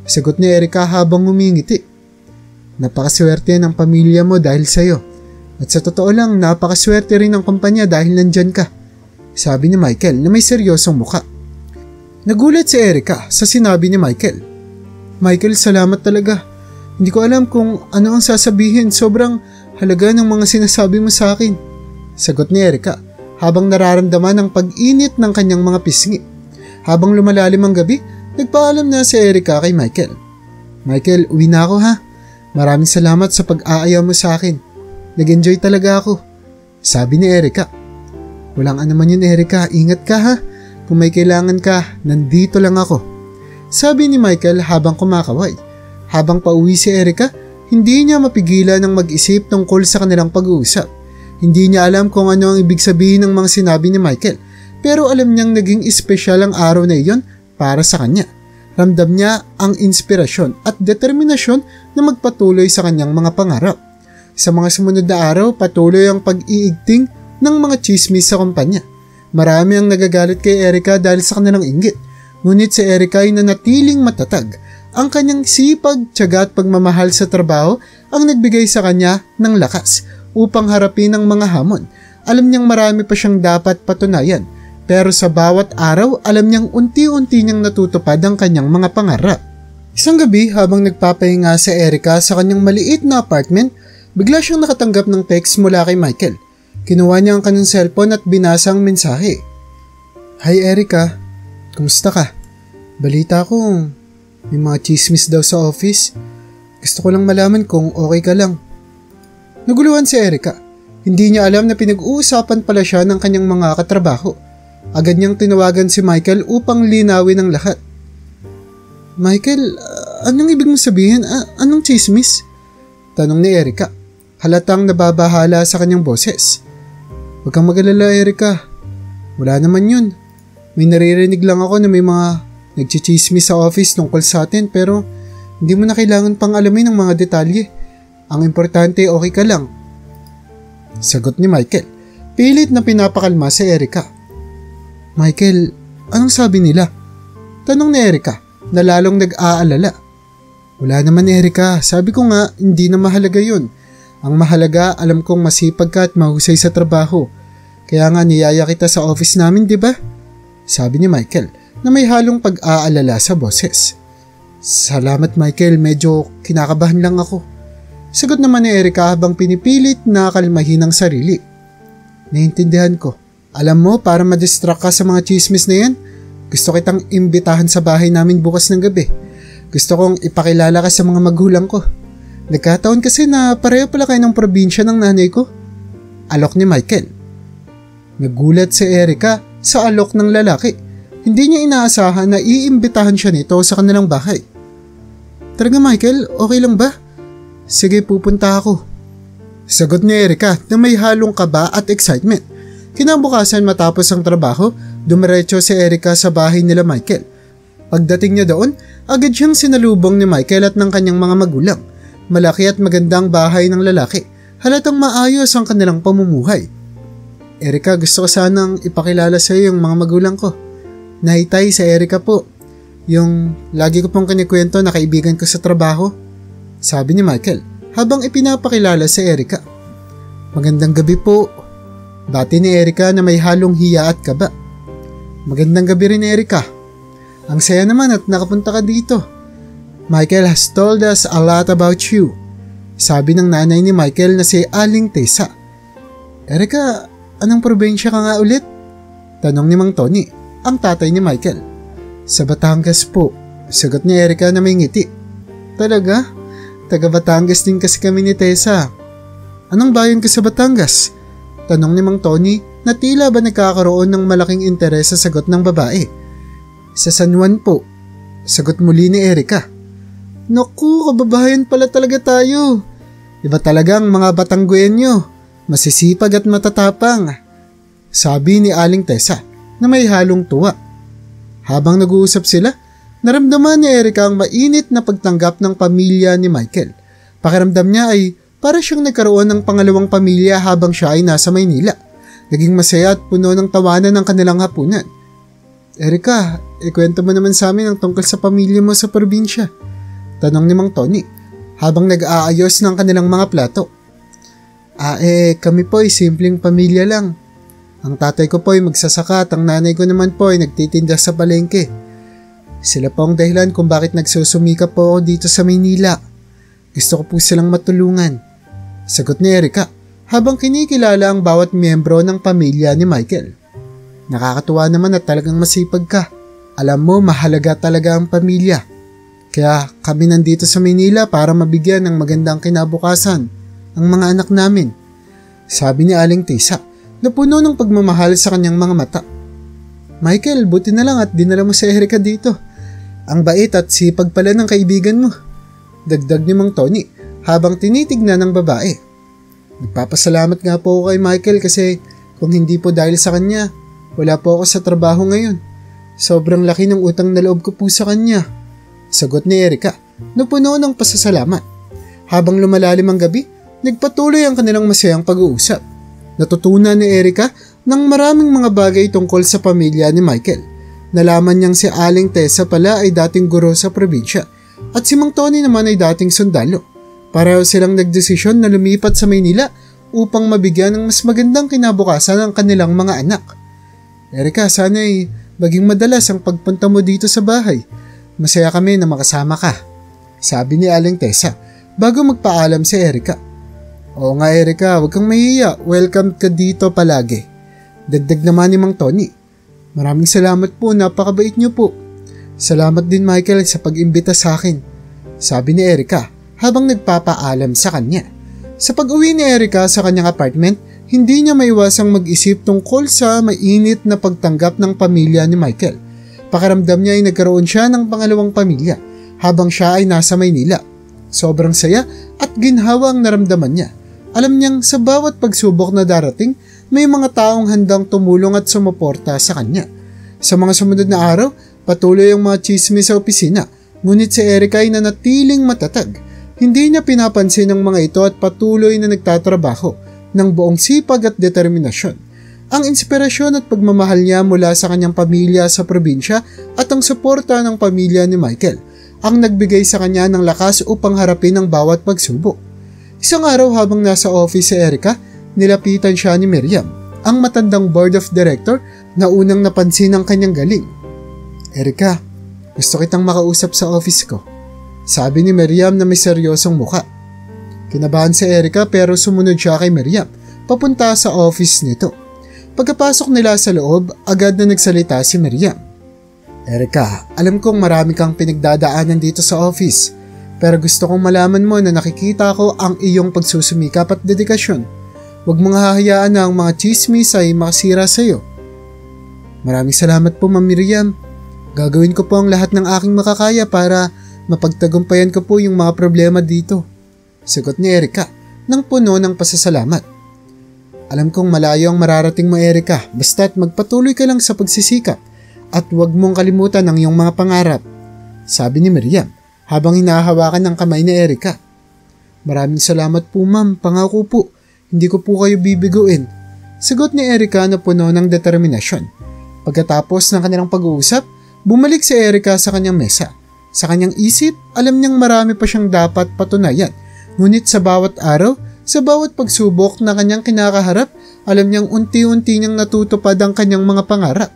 Sagot ni Erica habang humingiti. Napakaswerte ng pamilya mo dahil sa'yo. At sa totoo lang, napakaswerte rin ng kumpanya dahil nandyan ka. Sabi ni Michael na may seryosong muka. Nagulat si Erica sa sinabi ni Michael. Michael, salamat talaga. Hindi ko alam kung ano ang sasabihin, sobrang halaga ng mga sinasabi mo sa akin. Sagot ni Erica habang nararamdaman ang pag-init ng kanyang mga pisngi. Habang lumalalim ang gabi, nagpaalam na si Erica kay Michael. Michael, uwi na ako ha. Maraming salamat sa pag-aaya mo sa akin. Nag-enjoy talaga ako. Sabi ni Erica. Walang anuman yun Erica, ingat ka ha. Kung may kailangan ka, nandito lang ako. Sabi ni Michael habang kumakaway. Habang pauwi si Erica, hindi niya mapigilan ng mag-isip tungkol sa kanilang pag-uusap. Hindi niya alam kung ano ang ibig sabihin ng mga sinabi ni Michael, pero alam niyang naging espesyal ang araw na iyon para sa kanya. Ramdam niya ang inspirasyon at determinasyon na magpatuloy sa kanyang mga pangarap. Sa mga sumunod na araw, patuloy ang pag-iigting ng mga chismis sa kumpanya. Marami ang nagagalit kay Erica dahil sa kanilang inggit, ngunit si Erica ay nanatiling matatag. Ang kanyang sipag, tiyaga at pagmamahal sa trabaho ang nagbigay sa kanya ng lakas upang harapin ang mga hamon. Alam niyang marami pa siyang dapat patunayan, pero sa bawat araw alam niyang unti-unti niyang natutupad ang kanyang mga pangarap. Isang gabi habang nagpapahinga si Erica sa kanyang maliit na apartment, bigla siyang nakatanggap ng text mula kay Michael. Kinuha niya ang kanyang cellphone at binasa ang mensahe. Hi Erica, kumusta ka? Balita ko, may mga chismis daw sa office. Gusto ko lang malaman kung okay ka lang. Naguluhan si Erica. Hindi niya alam na pinag-uusapan pala siya ng kanyang mga katrabaho. Agad niyang tinawagan si Michael upang linawin ang lahat. Michael, anong ibig mong sabihin? Anong chismis? Tanong ni Erica. Halatang nababahala sa kanyang boses. Huwag kang mag-alala Erica. Wala naman yun. May naririnig lang ako na may mga nagchichismis sa office tungkol sa atin pero hindi mo na kailangan pang alamin ang mga detalye. Ang importante okay ka lang. Sagot ni Michael. Pilit na pinapakalma si Erica. Michael, anong sabi nila? Tanong ni Erica na lalong nag-aalala. Wala naman Erica, sabi ko nga hindi na mahalaga yun. Ang mahalaga alam kong masipag ka at mahusay sa trabaho. Kaya nga niyaya kita sa office namin, di ba? Sabi ni Michael na may halong pag-aalala sa boses. Salamat Michael, medyo kinakabahan lang ako. Sagot naman ni Erica habang pinipilit na kalmahin ang sarili. Naiintindihan ko. Alam mo, para madistract ka sa mga chismis na yan, gusto kitang imbitahan sa bahay namin bukas ng gabi. Gusto kong ipakilala ka sa mga magulang ko. Nagkataon kasi na pareho pala kayo ng probinsya ng nanay ko. Alok ni Michael. Nagulat si Erica sa alok ng lalaki. Hindi niya inaasahan na iimbitahan siya nito sa kanilang bahay. Talaga Michael, okay lang ba? Sige, pupunta ako. Sagot ni Erica na may halong kaba at excitement. Kinabukasan matapos ang trabaho, dumiretso si Erica sa bahay nila Michael. Pagdating niya doon, agad siyang sinalubong ni Michael at ng kanyang mga magulang. Malaki at magandang bahay ng lalaki. Halatang maayos ang kanilang pamumuhay. Erica, gusto ko sanang ipakilala sa iyo yung mga magulang ko. Nahitay sa Erica po. Yung lagi ko pong kinikwento na kaibigan ko sa trabaho. Sabi ni Michael habang ipinapakilala si Erica. Magandang gabi po. Bati ni Erica na may halong hiya at kaba. Magandang gabi rin Erica. Ang saya naman at nakapunta ka dito. Michael has told us a lot about you. Sabi ng nanay ni Michael na si Aling Tessa. Erica, anong probinsya ka nga ulit? Tanong ni Mang Tony, ang tatay ni Michael. Sa Batangas po, sagot ni Erica na may ngiti. Talaga? Taga Batangas din kasi kami ni Tessa. Anong bayan ka sa Batangas? Tanong ni Mang Tony na tila ba nagkakaroon ng malaking interes sa sagot ng babae. Sa San Juan po, sagot muli ni Erica. Naku, kababayan pala talaga tayo. Iba talagang mga Batangguenyo, masisipag at matatapang. Sabi ni Aling Tessa na may halong tuwa. Habang nag-uusap sila, naramdaman ni Erica ang mainit na pagtanggap ng pamilya ni Michael. Pakiramdam niya ay para siyang nagkaroon ng pangalawang pamilya habang siya ay nasa Maynila. Naging masaya at puno ng tawanan ng kanilang hapunan. Erica, ikwento mo naman sa amin ang tungkol sa pamilya mo sa probinsya. Tanong ni Mang Tony habang nag-aayos ng kanilang mga plato. Kami po ay simpleng pamilya lang. Ang tatay ko po ay magsasaka at ang nanay ko naman po ay nagtitinda sa palengke. Sila po ang dahilan kung bakit nagsusumikap po ako dito sa Maynila. Gusto ko po silang matulungan. Sagot ni Erica habang kinikilala ang bawat miyembro ng pamilya ni Michael. Nakakatuwa naman at talagang masipag ka. Alam mo, mahalaga talaga ang pamilya. Kaya kami nandito sa Maynila para mabigyan ng magandang kinabukasan ang mga anak namin. Sabi ni Aling Tisa na puno ng pagmamahal sa kanyang mga mata. Michael, buti na lang at dinala mo si Erica dito. Ang bait at sipag pala ng kaibigan mo. Dagdag ni Mang Tony habang tinitignan ng babae. Nagpapasalamat nga po ako kay Michael kasi kung hindi po dahil sa kanya, wala po ako sa trabaho ngayon. Sobrang laki ng utang na loob ko po sa kanya. Sagot ni Erica na puno ng pasasalamat. Habang lumalalim ang gabi, nagpatuloy ang kanilang masayang pag-uusap. Natutunan ni Erica ng maraming mga bagay tungkol sa pamilya ni Michael. Nalaman niyang si Aling Tessa pala ay dating guro sa probinsya at si Mang Tony naman ay dating sundalo. Pareho silang nagdesisyon na lumipat sa Maynila upang mabigyan ng mas magandang kinabukasan ang kanilang mga anak. Erica, sana ay maging madalas ang pagpunta mo dito sa bahay. Masaya kami na makasama ka. Sabi ni Aling Tessa bago magpaalam si Erica. Oo nga Erica, huwag kang mahiya. Welcome ka dito palagi. Dagdag naman ni Mang Tony. Maraming salamat po, napakabait niyo po. Salamat din Michael sa pag-imbita sa akin. Sabi ni Erica habang nagpapaalam sa kanya. Sa pag-uwi ni Erica sa kanyang apartment, hindi niya maiwasang mag-isip tungkol sa mainit na pagtanggap ng pamilya ni Michael. Pakiramdam niya ay nagkaroon siya ng pangalawang pamilya habang siya ay nasa Maynila. Sobrang saya at ginhawa ang naramdaman niya. Alam niyang sa bawat pagsubok na darating, may mga taong handang tumulong at sumuporta sa kanya. Sa mga sumunod na araw, patuloy ang mga chismis sa opisina, ngunit si Erica ay nanatiling matatag. Hindi niya pinapansin ang mga ito at patuloy na nagtatrabaho ng buong sipag at determinasyon. Ang inspirasyon at pagmamahal niya mula sa kanyang pamilya sa probinsya at ang suporta ng pamilya ni Michael ang nagbigay sa kanya ng lakas upang harapin ang bawat pagsubok. Isang araw habang nasa office si Erica, nilapitan siya ni Miriam, ang matandang board of director na unang napansin ang kanyang galing. Erica, gusto kitang makausap sa office ko. Sabi ni Miriam na may seryosong mukha. Kinabahan si Erica pero sumunod siya kay Miriam, papunta sa office nito. Pagkapasok nila sa loob, agad na nagsalita si Miriam. Erica, alam kong marami kang pinagdadaanan dito sa office. Pero gusto kong malaman mo na nakikita ko ang iyong pagsusumikap at dedikasyon. Huwag mong hahayaan na ang mga chismis ay makasira sa iyo. Maraming salamat po Ma'am Miriam. Gagawin ko po ang lahat ng aking makakaya para mapagtagumpayan ko po yung mga problema dito. Sagot ni Erica nang puno ng pasasalamat. Alam kong malayo ang mararating mo Erica, basta't magpatuloy ka lang sa pagsisikap at huwag mong kalimutan ang iyong mga pangarap. Sabi ni Miriam habang hinahawakan ng kamay ni Erica. Maraming salamat po ma'am, pangako po, hindi ko po kayo bibiguin. Sagot ni Erica na puno ng determinasyon. Pagkatapos ng kanilang pag-uusap, bumalik si Erica sa kanyang mesa. Sa kanyang isip, alam niyang marami pa siyang dapat patunayan. Ngunit sa bawat araw, sa bawat pagsubok na kanyang kinakaharap, alam niyang unti-unti niyang natutupad ang kanyang mga pangarap.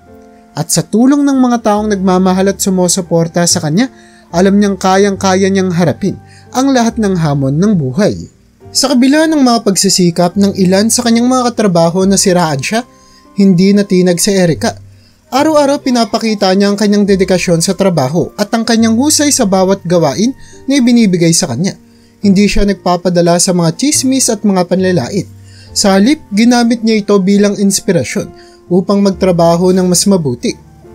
At sa tulong ng mga taong nagmamahal at sumusuporta sa kanya, alam niyang kayang-kaya niyang harapin ang lahat ng hamon ng buhay. Sa kabila ng mga pagsisikap ng ilan sa kanyang mga katrabaho na siraan siya, hindi natinag si Erica. Araw-araw pinapakita niya ang kanyang dedikasyon sa trabaho at ang kanyang husay sa bawat gawain na ibinibigay sa kanya. Hindi siya nagpapadala sa mga chismis at mga panlalait. Sa halip, ginamit niya ito bilang inspirasyon upang magtrabaho ng mas mabuti.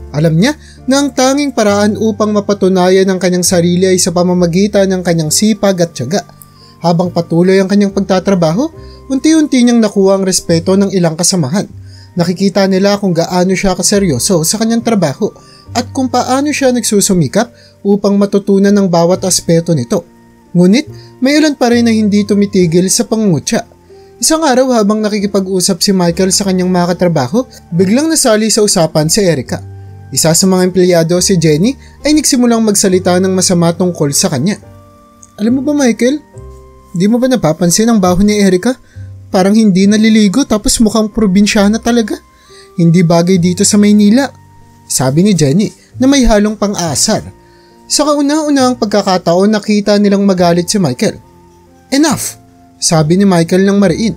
Alam niya na ang tanging paraan upang mapatunayan ang kanyang sarili ay sa pamamagitan ng kanyang sipag at tiyaga. Habang patuloy ang kanyang pagtatrabaho, unti-unti niyang nakuha ang respeto ng ilang kasamahan. Nakikita nila kung gaano siya kaseryoso sa kanyang trabaho at kung paano siya nagsusumikap upang matutunan ang bawat aspeto nito. Ngunit may ilan pa rin na hindi tumitigil sa pangungutya. Isang araw habang nakikipag-usap si Michael sa kanyang mga katrabaho, biglang nasali sa usapan si Erica. Isa sa mga empleyado, si Jenny, ay nagsimulang magsalita ng masama tungkol sa kanya. Alam mo ba Michael, di mo ba napapansin ang baho ni Erica? Parang hindi naliligo tapos mukhang probinsyana talaga. hindi bagay dito sa Maynila. Sabi ni Jenny na may halong pang-asar. Sa kauna-unahang pagkakataon nakita nilang magalit si Michael. Enough! Sabi ni Michael ng mariin.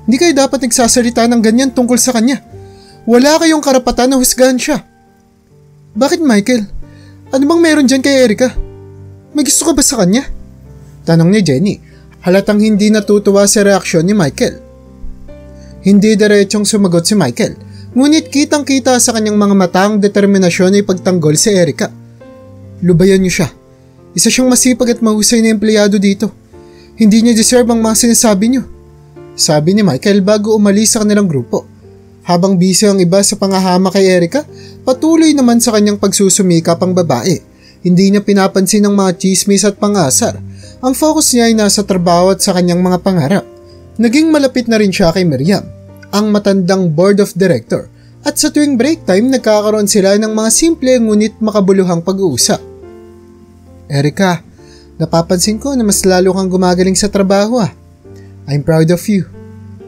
Hindi kayo dapat nagsasalita ng ganyan tungkol sa kanya. Wala kayong karapatan na husgahan siya. Bakit Michael? Ano bang meron dyan kay Erica? May gusto ka ba sa kanya? Tanong ni Jenny. Halatang hindi natutuwa sa reaksyon ni Michael. Hindi diretsong sumagot si Michael, ngunit kitang-kita sa kanyang mga mata ang determinasyon ay pagtanggol si Erica. Lubayan niyo siya. Isa siyang masipag at mahusay na empleyado dito. Hindi niya deserve ang mga sinasabi niyo. Sabi ni Michael bago umalis sa kanilang grupo. Habang busy ang iba sa pangahama kay Erica, patuloy naman sa kanyang pagsusumikap ang babae. Hindi niya pinapansin ang mga chismis at pangasar. Ang focus niya ay nasa trabaho at sa kanyang mga pangarap. Naging malapit na rin siya kay Miriam, ang matandang board of director, at sa tuwing break time nagkakaroon sila ng mga simple ngunit makabuluhang pag-uusap. Erica, napapansin ko na mas lalo kang gumagaling sa trabaho ah. I'm proud of you.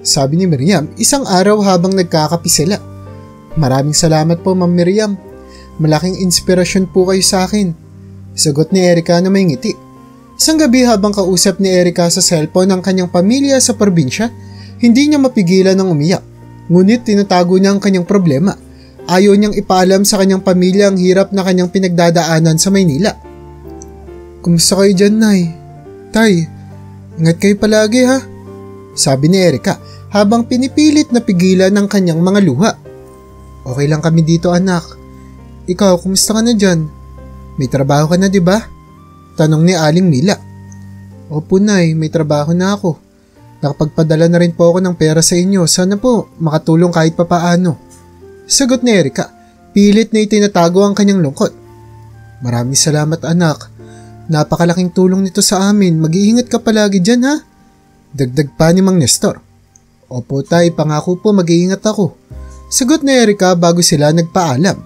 Sabi ni Miriam isang araw habang nagkakapi sila. Maraming salamat po Ma'am Miriam. Malaking inspirasyon po kayo sa akin. Sagot ni Erica na may ngiti. Isang gabi habang kausap ni Erica sa cellphone ang kanyang pamilya sa probinsya, hindi niya mapigilan ng umiyak. Ngunit tinatago niya ang kanyang problema. Ayaw niyang ipaalam sa kanyang pamilya ang hirap na kanyang pinagdadaanan sa Maynila. Kumusta kayo dyan, Nay? Tay, ingat kayo palagi ha? Sabi ni Erica habang pinipilit na pigilan ng kanyang mga luha. Okay lang kami dito anak. Ikaw, kumusta ka na dyan? May trabaho ka na diba? Tanong ni Aling Mila. Opo Nay, may trabaho na ako. Nakapagpadala na rin po ako ng pera sa inyo. Sana po makatulong kahit papaano. Sagot ni Erica. Pilit na itinatago ang kanyang lungkot. Maraming salamat anak. Napakalaking tulong nito sa amin. Mag-iingat ka palagi dyan ha. Dagdag pa ni Mang Nestor. Opo Tay, pangako po mag-iingat ako. Sagot ni Erica bago sila nagpaalam.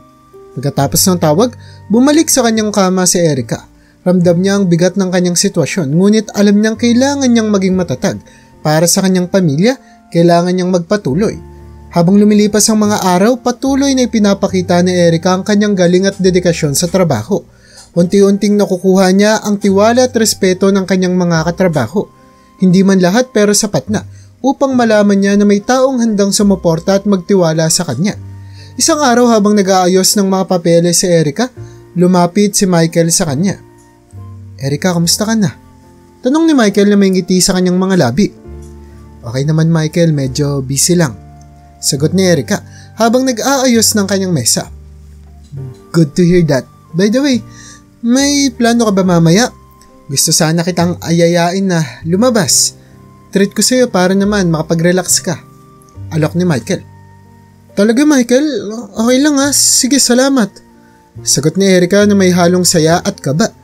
Pagkatapos ng tawag, bumalik sa kanyang kama si Erica. Ramdam niya ang bigat ng kanyang sitwasyon, ngunit alam niyang kailangan niyang maging matatag. Para sa kanyang pamilya, kailangan niyang magpatuloy. Habang lumilipas ang mga araw, patuloy na ipinapakita ni Erica ang kanyang galing at dedikasyon sa trabaho. Unti-unting nakukuha niya ang tiwala at respeto ng kanyang mga katrabaho. Hindi man lahat pero sapat na upang malaman niya na may taong handang sumuporta at magtiwala sa kanya. Isang araw habang nag-aayos ng mga papeles si Erica, lumapit si Michael sa kanya. Erica, kamusta ka na? Tanong ni Michael na may ngiti sa kanyang mga labi. Okay naman Michael, medyo busy lang. Sagot ni Erica habang nag-aayos ng kanyang mesa. Good to hear that. By the way, may plano ka ba mamaya? Gusto sana kitang ayayain na lumabas. Treat ko sa'yo para naman makapag-relax ka. Alok ni Michael. Talaga Michael? Okay lang ha. Sige, salamat. Sagot ni Erica na may halong saya at kaba.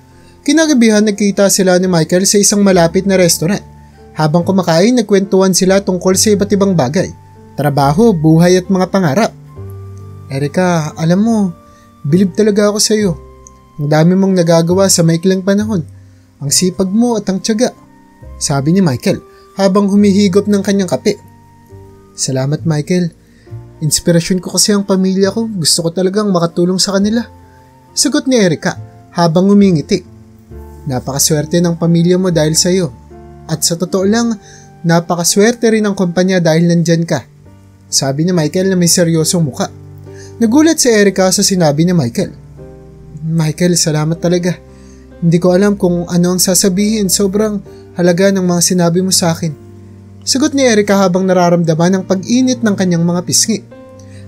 Kinagabihan nagkita sila ni Michael sa isang malapit na restaurant. Habang kumakain, nagkwentuhan sila tungkol sa iba't ibang bagay. Trabaho, buhay at mga pangarap. Erica, alam mo, bilib talaga ako sa iyo. Ang dami mong nagagawa sa maikling panahon. Ang sipag mo at ang tiyaga. Sabi ni Michael habang humihigop ng kanyang kape. Salamat Michael. Inspirasyon ko kasi ang pamilya ko. Gusto ko talagang makatulong sa kanila. Sagot ni Erica habang umingiti. Napakaswerte ng pamilya mo dahil sa iyo. At sa totoo lang, napakaswerte rin ng kumpanya dahil nandyan ka. Sabi ni Michael na may seryosong muka. Nagulat si Erica sa sinabi ni Michael. Michael, salamat talaga. Hindi ko alam kung ano ang sasabihin. Sobrang halaga ng mga sinabi mo sa akin. Sagot ni Erica habang nararamdaman ang pag-init ng kanyang mga pisngi.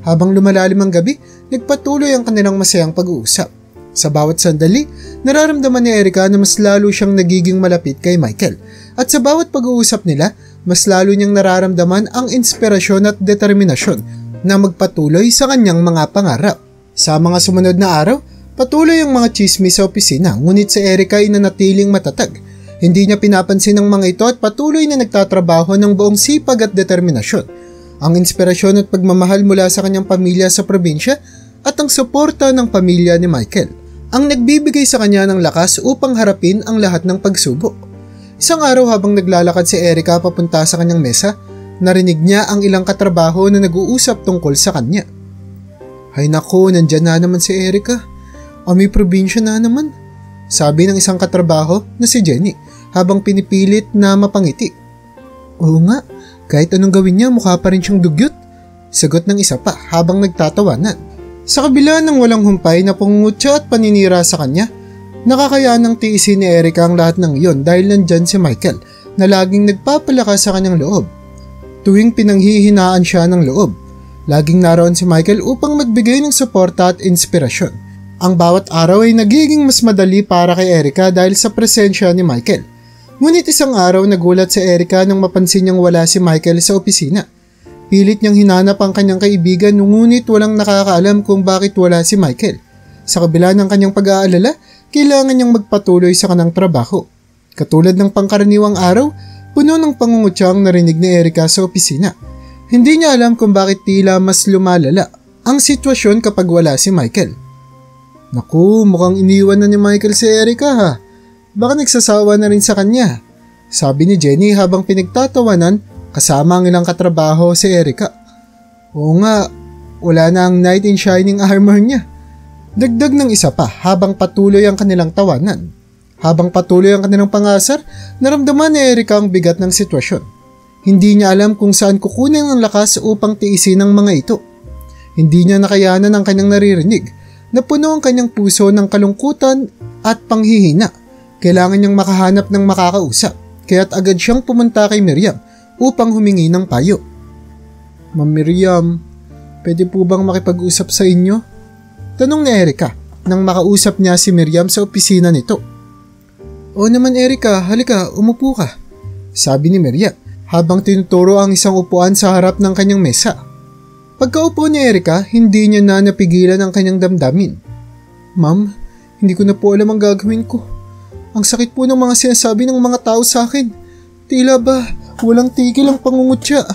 Habang lumalalim ang gabi, nagpatuloy ang kanilang masayang pag-uusap. Sa bawat sandali, nararamdaman ni Erica na mas lalo siyang nagiging malapit kay Michael. At sa bawat pag-uusap nila, mas lalo niyang nararamdaman ang inspirasyon at determinasyon na magpatuloy sa kanyang mga pangarap. Sa mga sumunod na araw, patuloy ang mga chismis sa opisina, ngunit si Erica ay nanatiling matatag. Hindi niya pinapansin ang mga ito at patuloy na nagtatrabaho ng buong sipag at determinasyon. Ang inspirasyon at pagmamahal mula sa kanyang pamilya sa probinsya at ang suporta ng pamilya ni Michael ang nagbibigay sa kanya ng lakas upang harapin ang lahat ng pagsubok. Isang araw habang naglalakad si Erica papunta sa kanyang mesa, Narinig niya ang ilang katrabaho na nag-uusap tungkol sa kanya. Ay nako, nandyan na naman si Erica. May probinsya na naman. Sabi ng isang katrabaho na si Jenny habang pinipilit na mapangiti. Oo nga, kahit anong gawin niya mukha pa rin siyang dugyot. Sagot ng isa pa habang nagtatawanan. Sa kabila ng walang humpay na pangungutya at paninira sa kanya, nakakayanang tiisin ni Erica ang lahat ng iyon dahil nandyan si Michael na laging nagpapalakas sa kanyang loob. Tuwing pinanghihinaan siya ng loob, laging naroon si Michael upang magbigay ng suporta at inspirasyon. Ang bawat araw ay nagiging mas madali para kay Erica dahil sa presensya ni Michael. Ngunit isang araw nagulat si Erica nang mapansin niyang wala si Michael sa opisina. Pilit niyang hinanap ang kanyang kaibigan ngunit walang nakakaalam kung bakit wala si Michael. Sa kabila ng kanyang pag-aalala, kailangan niyang magpatuloy sa kanyang trabaho. Katulad ng pangkaraniwang araw, puno ng pangungutya ang narinig ni Erica sa opisina. Hindi niya alam kung bakit tila mas lumalala ang sitwasyon kapag wala si Michael. Naku, mukhang iniwan na ni Michael si Erica ha. Baka nagsasawa na rin sa kanya. Sabi ni Jenny habang pinagtatawanan kasama ang ilang katrabaho si Erica. Oo nga, wala na ang knight in shining armor niya. Dagdag ng isa pa habang patuloy ang kanilang tawanan. Habang patuloy ang kanilang pangasar, naramdaman ni Erica ang bigat ng sitwasyon. Hindi niya alam kung saan kukunin ang lakas upang tiisin ang mga ito. Hindi niya nakayanan ang kanyang naririnig na puno ang kanyang puso ng kalungkutan at panghihina. Kailangan niyang makahanap ng makakausap, kaya't agad siyang pumunta kay Miriam upang humingi ng payo. Ma'am Miriam, pwede po bang makipag-usap sa inyo? Tanong ni Erica nang makausap niya si Miriam sa opisina nito. Oo naman Erica, halika, umupo ka. Sabi ni Miriam habang tinuturo ang isang upuan sa harap ng kanyang mesa. Pagkaupo ni Erica, hindi niya na napigilan ang kanyang damdamin. Ma'am, hindi ko na po alam ang gagawin ko. Ang sakit po ng mga sinasabi ng mga tao sa akin. Tila ba walang tigil ang pangungutya?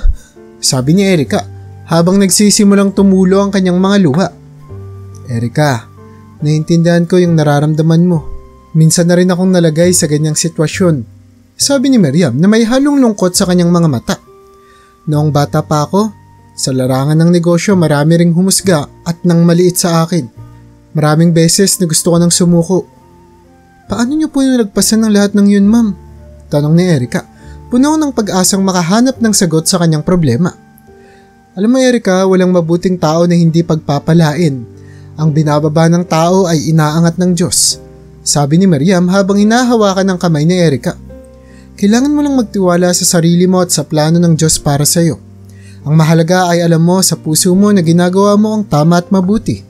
Sabi ni Erica habang nagsisimulang tumulo ang kanyang mga luha. Erica, naiintindihan ko yung nararamdaman mo. Minsan na rin akong nalagay sa ganyang sitwasyon. Sabi ni Miriam na may halong lungkot sa kanyang mga mata. Noong bata pa ako, sa larangan ng negosyo marami ring humusga at nang maliit sa akin. Maraming beses na gusto ko nang sumuko. Paano niyo po yung nagpasan ng lahat ng yun, ma'am? Tanong ni Erica, puno ng pag-asang makahanap ng sagot sa kanyang problema. Alam mo Erica, walang mabuting tao na hindi pagpapalain. Ang binababa ng tao ay inaangat ng Diyos. Sabi ni Miriam habang hinahawakan ng kamay ni Erica. Kailangan mo lang magtiwala sa sarili mo at sa plano ng Diyos para sa iyo. Ang mahalaga ay alam mo sa puso mo na ginagawa mo ang tama at mabuti.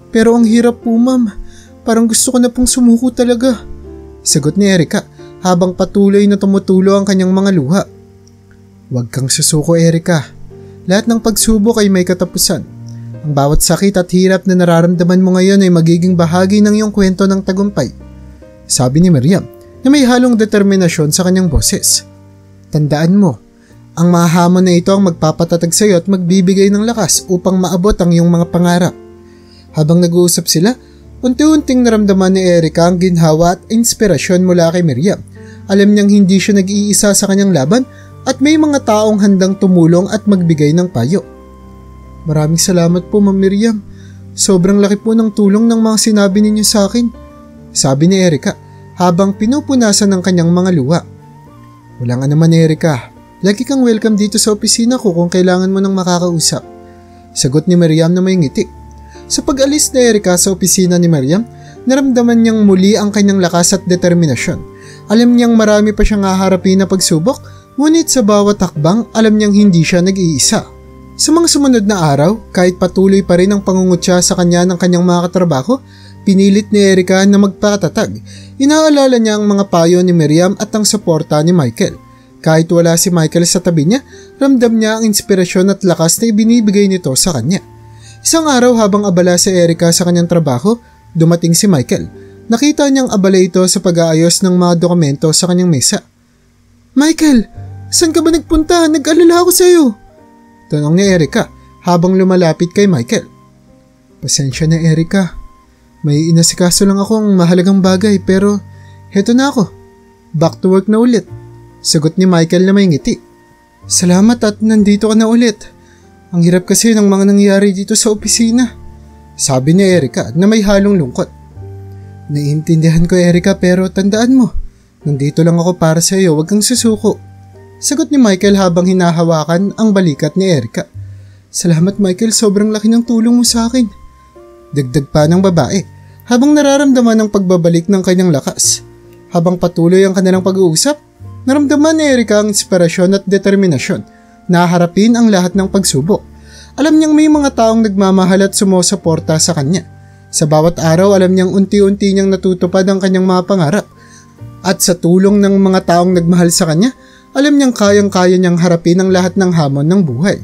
Pero ang hirap po ma'am, parang gusto ko na pong sumuko talaga. Sagot ni Erica habang patuloy na tumutulo ang kanyang mga luha. Huwag kang susuko Erica. Lahat ng pagsubok ay may katapusan. Ang bawat sakit at hirap na nararamdaman mo ngayon ay magiging bahagi ng iyong kwento ng tagumpay. Sabi ni Miriam na may halong determinasyon sa kanyang boses. Tandaan mo, ang mga hamon na ito ang magpapatatag sa iyo at magbibigay ng lakas upang maabot ang iyong mga pangarap. Habang nag-uusap sila, unti-unting naramdaman ni Erica ang ginhawa at inspirasyon mula kay Miriam. Alam niyang hindi siya nag-iisa sa kanyang laban at may mga taong handang tumulong at magbigay ng payo. Maraming salamat po Ma'am Miriam. Sobrang laki po ng tulong ng mga sinabi ninyo sa akin. Sabi ni Erica habang pinupunasan ng kanyang mga luha. Walang anuman Erica. Lagi kang welcome dito sa opisina ko kung kailangan mo ng makakausap. Sagot ni Miriam na may ngiti. Sa pag-alis ni Erica sa opisina ni Miriam, naramdaman niyang muli ang kanyang lakas at determinasyon. Alam niyang marami pa siyang haharapin na pagsubok, ngunit sa bawat hakbang alam niyang hindi siya nag-iisa. Sa mga sumunod na araw, kahit patuloy pa rin ang pangungutya sa kanya ng kanyang mga katrabaho, pinilit ni Erica na magpatatag. Inaalala niya ang mga payo ni Miriam at ang suporta ni Michael. Kahit wala si Michael sa tabi niya, ramdam niya ang inspirasyon at lakas na ibinibigay nito sa kanya. Isang araw habang abala si Erica sa kanyang trabaho, dumating si Michael. Nakita niyang abala ito sa pag-aayos ng mga dokumento sa kanyang mesa. Michael, saan ka ba nagpunta? Nag-alala ako sa iyo. Tanong ni Erica habang lumalapit kay Michael. Pasensya na Erica. May inasikaso lang akong mahalagang bagay pero heto na ako. Back to work na ulit. Sagot ni Michael na may ngiti. Salamat at nandito ka na ulit. Ang hirap kasi ng mga nangyayari dito sa opisina. Sabi ni Erica na may halong lungkot. Naiintindihan ko Erica pero tandaan mo, nandito lang ako para sa iyo, huwag kang susuko. Sagot ni Michael habang hinahawakan ang balikat ni Erica. Salamat Michael, sobrang laki ng tulong mo sa akin. Dagdag pa ng babae habang nararamdaman ang pagbabalik ng kanyang lakas. Habang patuloy ang kanilang pag-uusap, naramdaman ni Erica ang inspirasyon at determinasyon na harapin ang lahat ng pagsubok. Alam niyang may mga taong nagmamahal at sumusuporta sa kanya. Sa bawat araw alam niyang unti-unti niyang natutupad ang kanyang mga pangarap. At sa tulong ng mga taong nagmahal sa kanya, alam niyang kayang-kaya niyang harapin ang lahat ng hamon ng buhay.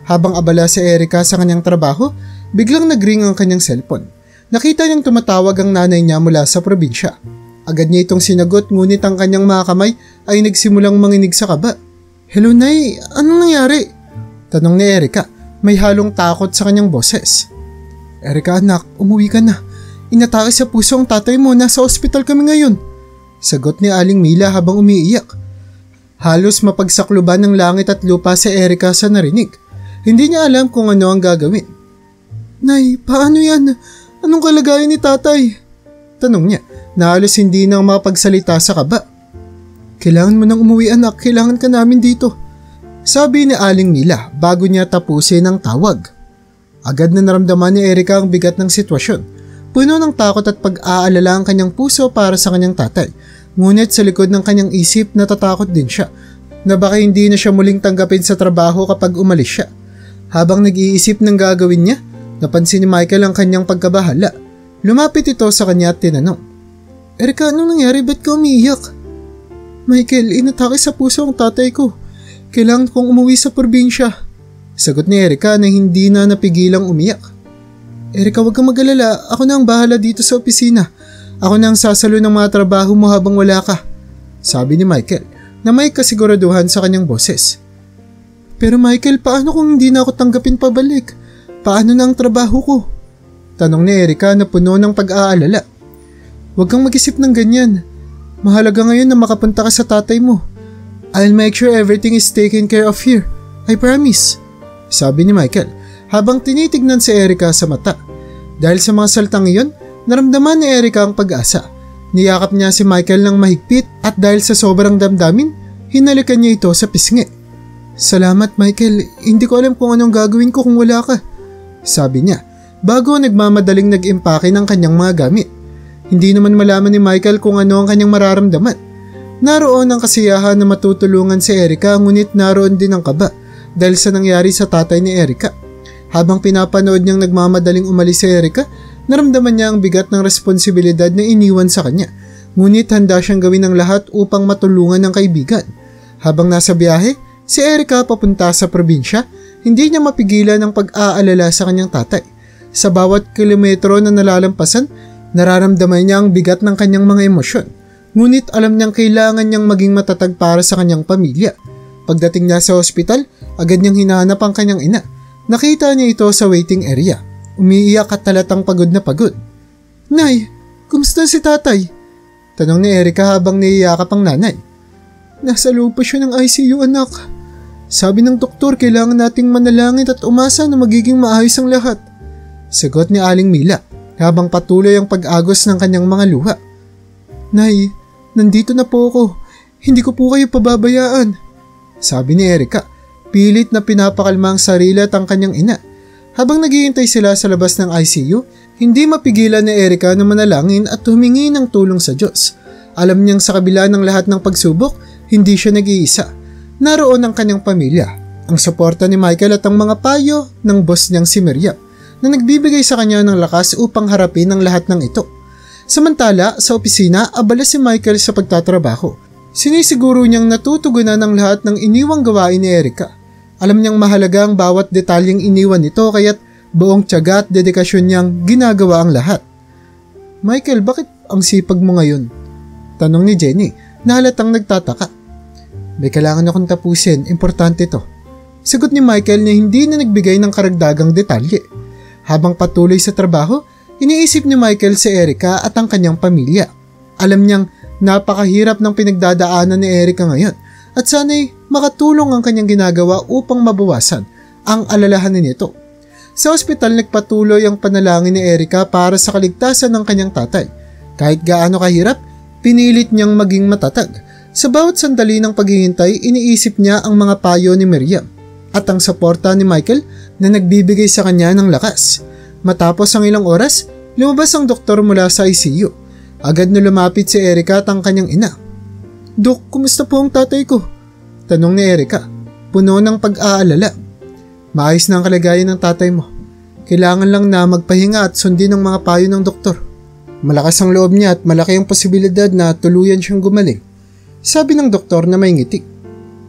Habang abala si Erica sa kanyang trabaho, biglang nagring ang kanyang cellphone. Nakita niyang tumatawag ang nanay niya mula sa probinsya. Agad niya itong sinagot ngunit ang kanyang mga kamay ay nagsimulang manginig sa kaba. Hello Nay, anong nangyari? Tanong ni Erica, may halong takot sa kanyang boses. Erica anak, umuwi ka na. Inatake sa puso ang tatay mo, nasa ospital kami ngayon. Sagot ni Aling Mila habang umiiyak. Halos mapagsakluban ng langit at lupa si Erica sa narinig. Hindi niya alam kung ano ang gagawin. Nay, paano yan? Anong kalagayan ni tatay? Tanong niya, na halos hindi nang makapagsalita sa kaba. Kailangan mo nang umuwi anak, kailangan ka namin dito. Sabi ni Aling Mila bago niya tapusin ang tawag. Agad na naramdaman ni Erica ang bigat ng sitwasyon. Puno ng takot at pag-aalala ang kanyang puso para sa kanyang tatay. Ngunit sa likod ng kanyang isip natatakot din siya na baka hindi na siya muling tanggapin sa trabaho kapag umalis siya. Habang nag-iisip ng gagawin niya, napansin ni Michael ang kanyang pagkabahala. Lumapit ito sa kanya at tinanong, Erica, anong nangyari? Ba't ka umiiyak? Michael, inatake sa puso ang tatay ko. Kailangan kong umuwi sa probinsya. Sagot ni Erica na hindi na napigilang umiyak. Erica, huwag kang mag-alala. Ako na ang bahala dito sa opisina. Ako na ang sasalo ng mga trabaho mo habang wala ka. Sabi ni Michael na may kasiguraduhan sa kanyang boses. Pero Michael, paano kung hindi na ako tanggapin pabalik? Paano na ang trabaho ko? Tanong ni Erica na puno ng pag-aalala. Huwag kang mag-isip ng ganyan. Mahalaga ngayon na makapunta ka sa tatay mo. I'll make sure everything is taken care of here. I promise. Sabi ni Michael habang tinitignan si Erica sa mata. Dahil sa mga saltang iyon, naramdaman ni Erica ang pag-asa. Niyakap niya si Michael ng mahigpit at dahil sa sobrang damdamin, hinalikan niya ito sa pisngi. Salamat Michael, hindi ko alam kung anong gagawin ko kung wala ka. Sabi niya, bago nagmamadaling nag-impake ng kanyang mga gamit. Hindi naman malaman ni Michael kung ano ang kanyang mararamdaman. Naroon ang kasiyahan na matutulungan si Erica ngunit naroon din ang kaba dahil sa nangyari sa tatay ni Erica. Habang pinapanood niyang nagmamadaling umalis si Erica, naramdaman niya ang bigat ng responsibilidad na iniwan sa kanya. Ngunit handa siyang gawin ang lahat upang matulungan ang kaibigan. Habang nasa biyahe, si Erica papunta sa probinsya, hindi niya mapigilan ang pag-aalala sa kanyang tatay. Sa bawat kilometro na nalalampasan, nararamdaman niya ang bigat ng kanyang mga emosyon. Ngunit alam niyang kailangan niyang maging matatag para sa kanyang pamilya. Pagdating niya sa ospital, agad niyang hinahanap ang kanyang ina. Nakita niya ito sa waiting area. Umiiyak at talatang pagod na pagod. Nay, kumusta si tatay? Tanong ni Erica habang naiiyakap ang nanay. Nasa loob pa siya ng ICU anak. Sabi ng doktor kailangan nating manalangin at umasa na magiging maayos ang lahat. Sagot ni Aling Mila habang patuloy ang pag-agos ng kanyang mga luha. Nay, nandito na po ako. Hindi ko po kayo pababayaan. Sabi ni Erica, pilit na pinapakalma ang sarili at ang kanyang ina. Habang naghihintay sila sa labas ng ICU, hindi mapigilan ni Erica na manalangin at humingi ng tulong sa Diyos. Alam niyang sa kabila ng lahat ng pagsubok, hindi siya nag-iisa. Naroon ang kanyang pamilya, ang suporta ni Michael at ang mga payo ng boss niyang si Miriam na nagbibigay sa kanya ng lakas upang harapin ang lahat ng ito. Samantala, sa opisina, abala si Michael sa pagtatrabaho. Sinisiguro niyang natutugunan ang lahat ng iniwang gawain ni Erica. Alam niyang mahalaga ang bawat detalyeng iniwan nito kaya't buong tiyaga at dedikasyon niyang ginagawa ang lahat. Michael, bakit ang sipag mo ngayon? Tanong ni Jenny na halatang nagtataka. May kailangan akong tapusin, importante to. Sagot ni Michael na hindi na nagbigay ng karagdagang detalye. Habang patuloy sa trabaho, iniisip ni Michael si Erica at ang kanyang pamilya. Alam niyang napakahirap ng pinagdadaanan ni Erica ngayon at sana'y makatulong ang kanyang ginagawa upang mabawasan ang alalahanin nito. Sa ospital nagpatuloy ang panalangin ni Erica para sa kaligtasan ng kanyang tatay. Kahit gaano kahirap, pinilit niyang maging matatag. Sa bawat sandali ng paghihintay, iniisip niya ang mga payo ni Miriam at ang suporta ni Michael na nagbibigay sa kanya ng lakas. Matapos ang ilang oras, lumabas ang doktor mula sa ICU. Agad na lumapit si Erica at ang kanyang ina. "Dok, kumusta po ang tatay ko?" tanong ni Erica, puno ng pag-aalala. "Maayos na ang kalagayan ng tatay mo. Kailangan lang na magpahinga at sundin ang mga payo ng doktor. Malakas ang loob niya at malaki ang posibilidad na tuluyan siyang gumaling," sabi ng doktor na may ngiti.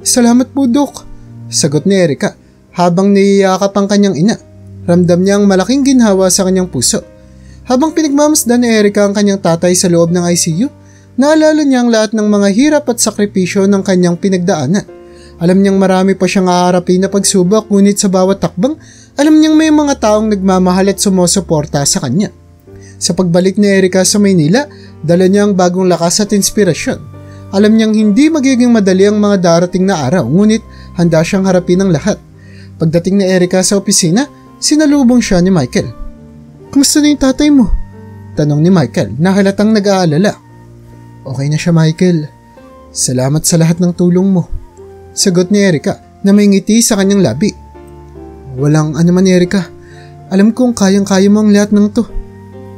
"Salamat po, Dok," sagot ni Erica habang niyayakap ang kanyang ina. Ramdam niya ang malaking ginhawa sa kanyang puso. Habang pinagmamasdan ni Erica ang kanyang tatay sa loob ng ICU, naalala niya ang lahat ng mga hirap at sakripisyo ng kanyang pinagdaanan. Alam niyang marami pa siyang haharapin na pagsubok, ngunit sa bawat takbang, alam niyang may mga taong nagmamahal at sumusuporta sa kanya. Sa pagbalik ni Erica sa Maynila, dala niya ang bagong lakas at inspirasyon. Alam niyang hindi magiging madali ang mga darating na araw, ngunit handa siyang harapin ang lahat. Pagdating ni Erica sa opisina, sinalubong siya ni Michael. "Kumusta na yung tatay mo?" tanong ni Michael na halatang nag-aalala. "Okay na siya, Michael. Salamat sa lahat ng tulong mo," sagot ni Erica na may ngiti sa kanyang labi. "Walang anuman, Erica. Alam kong kayang-kaya mo ang lahat ng to,"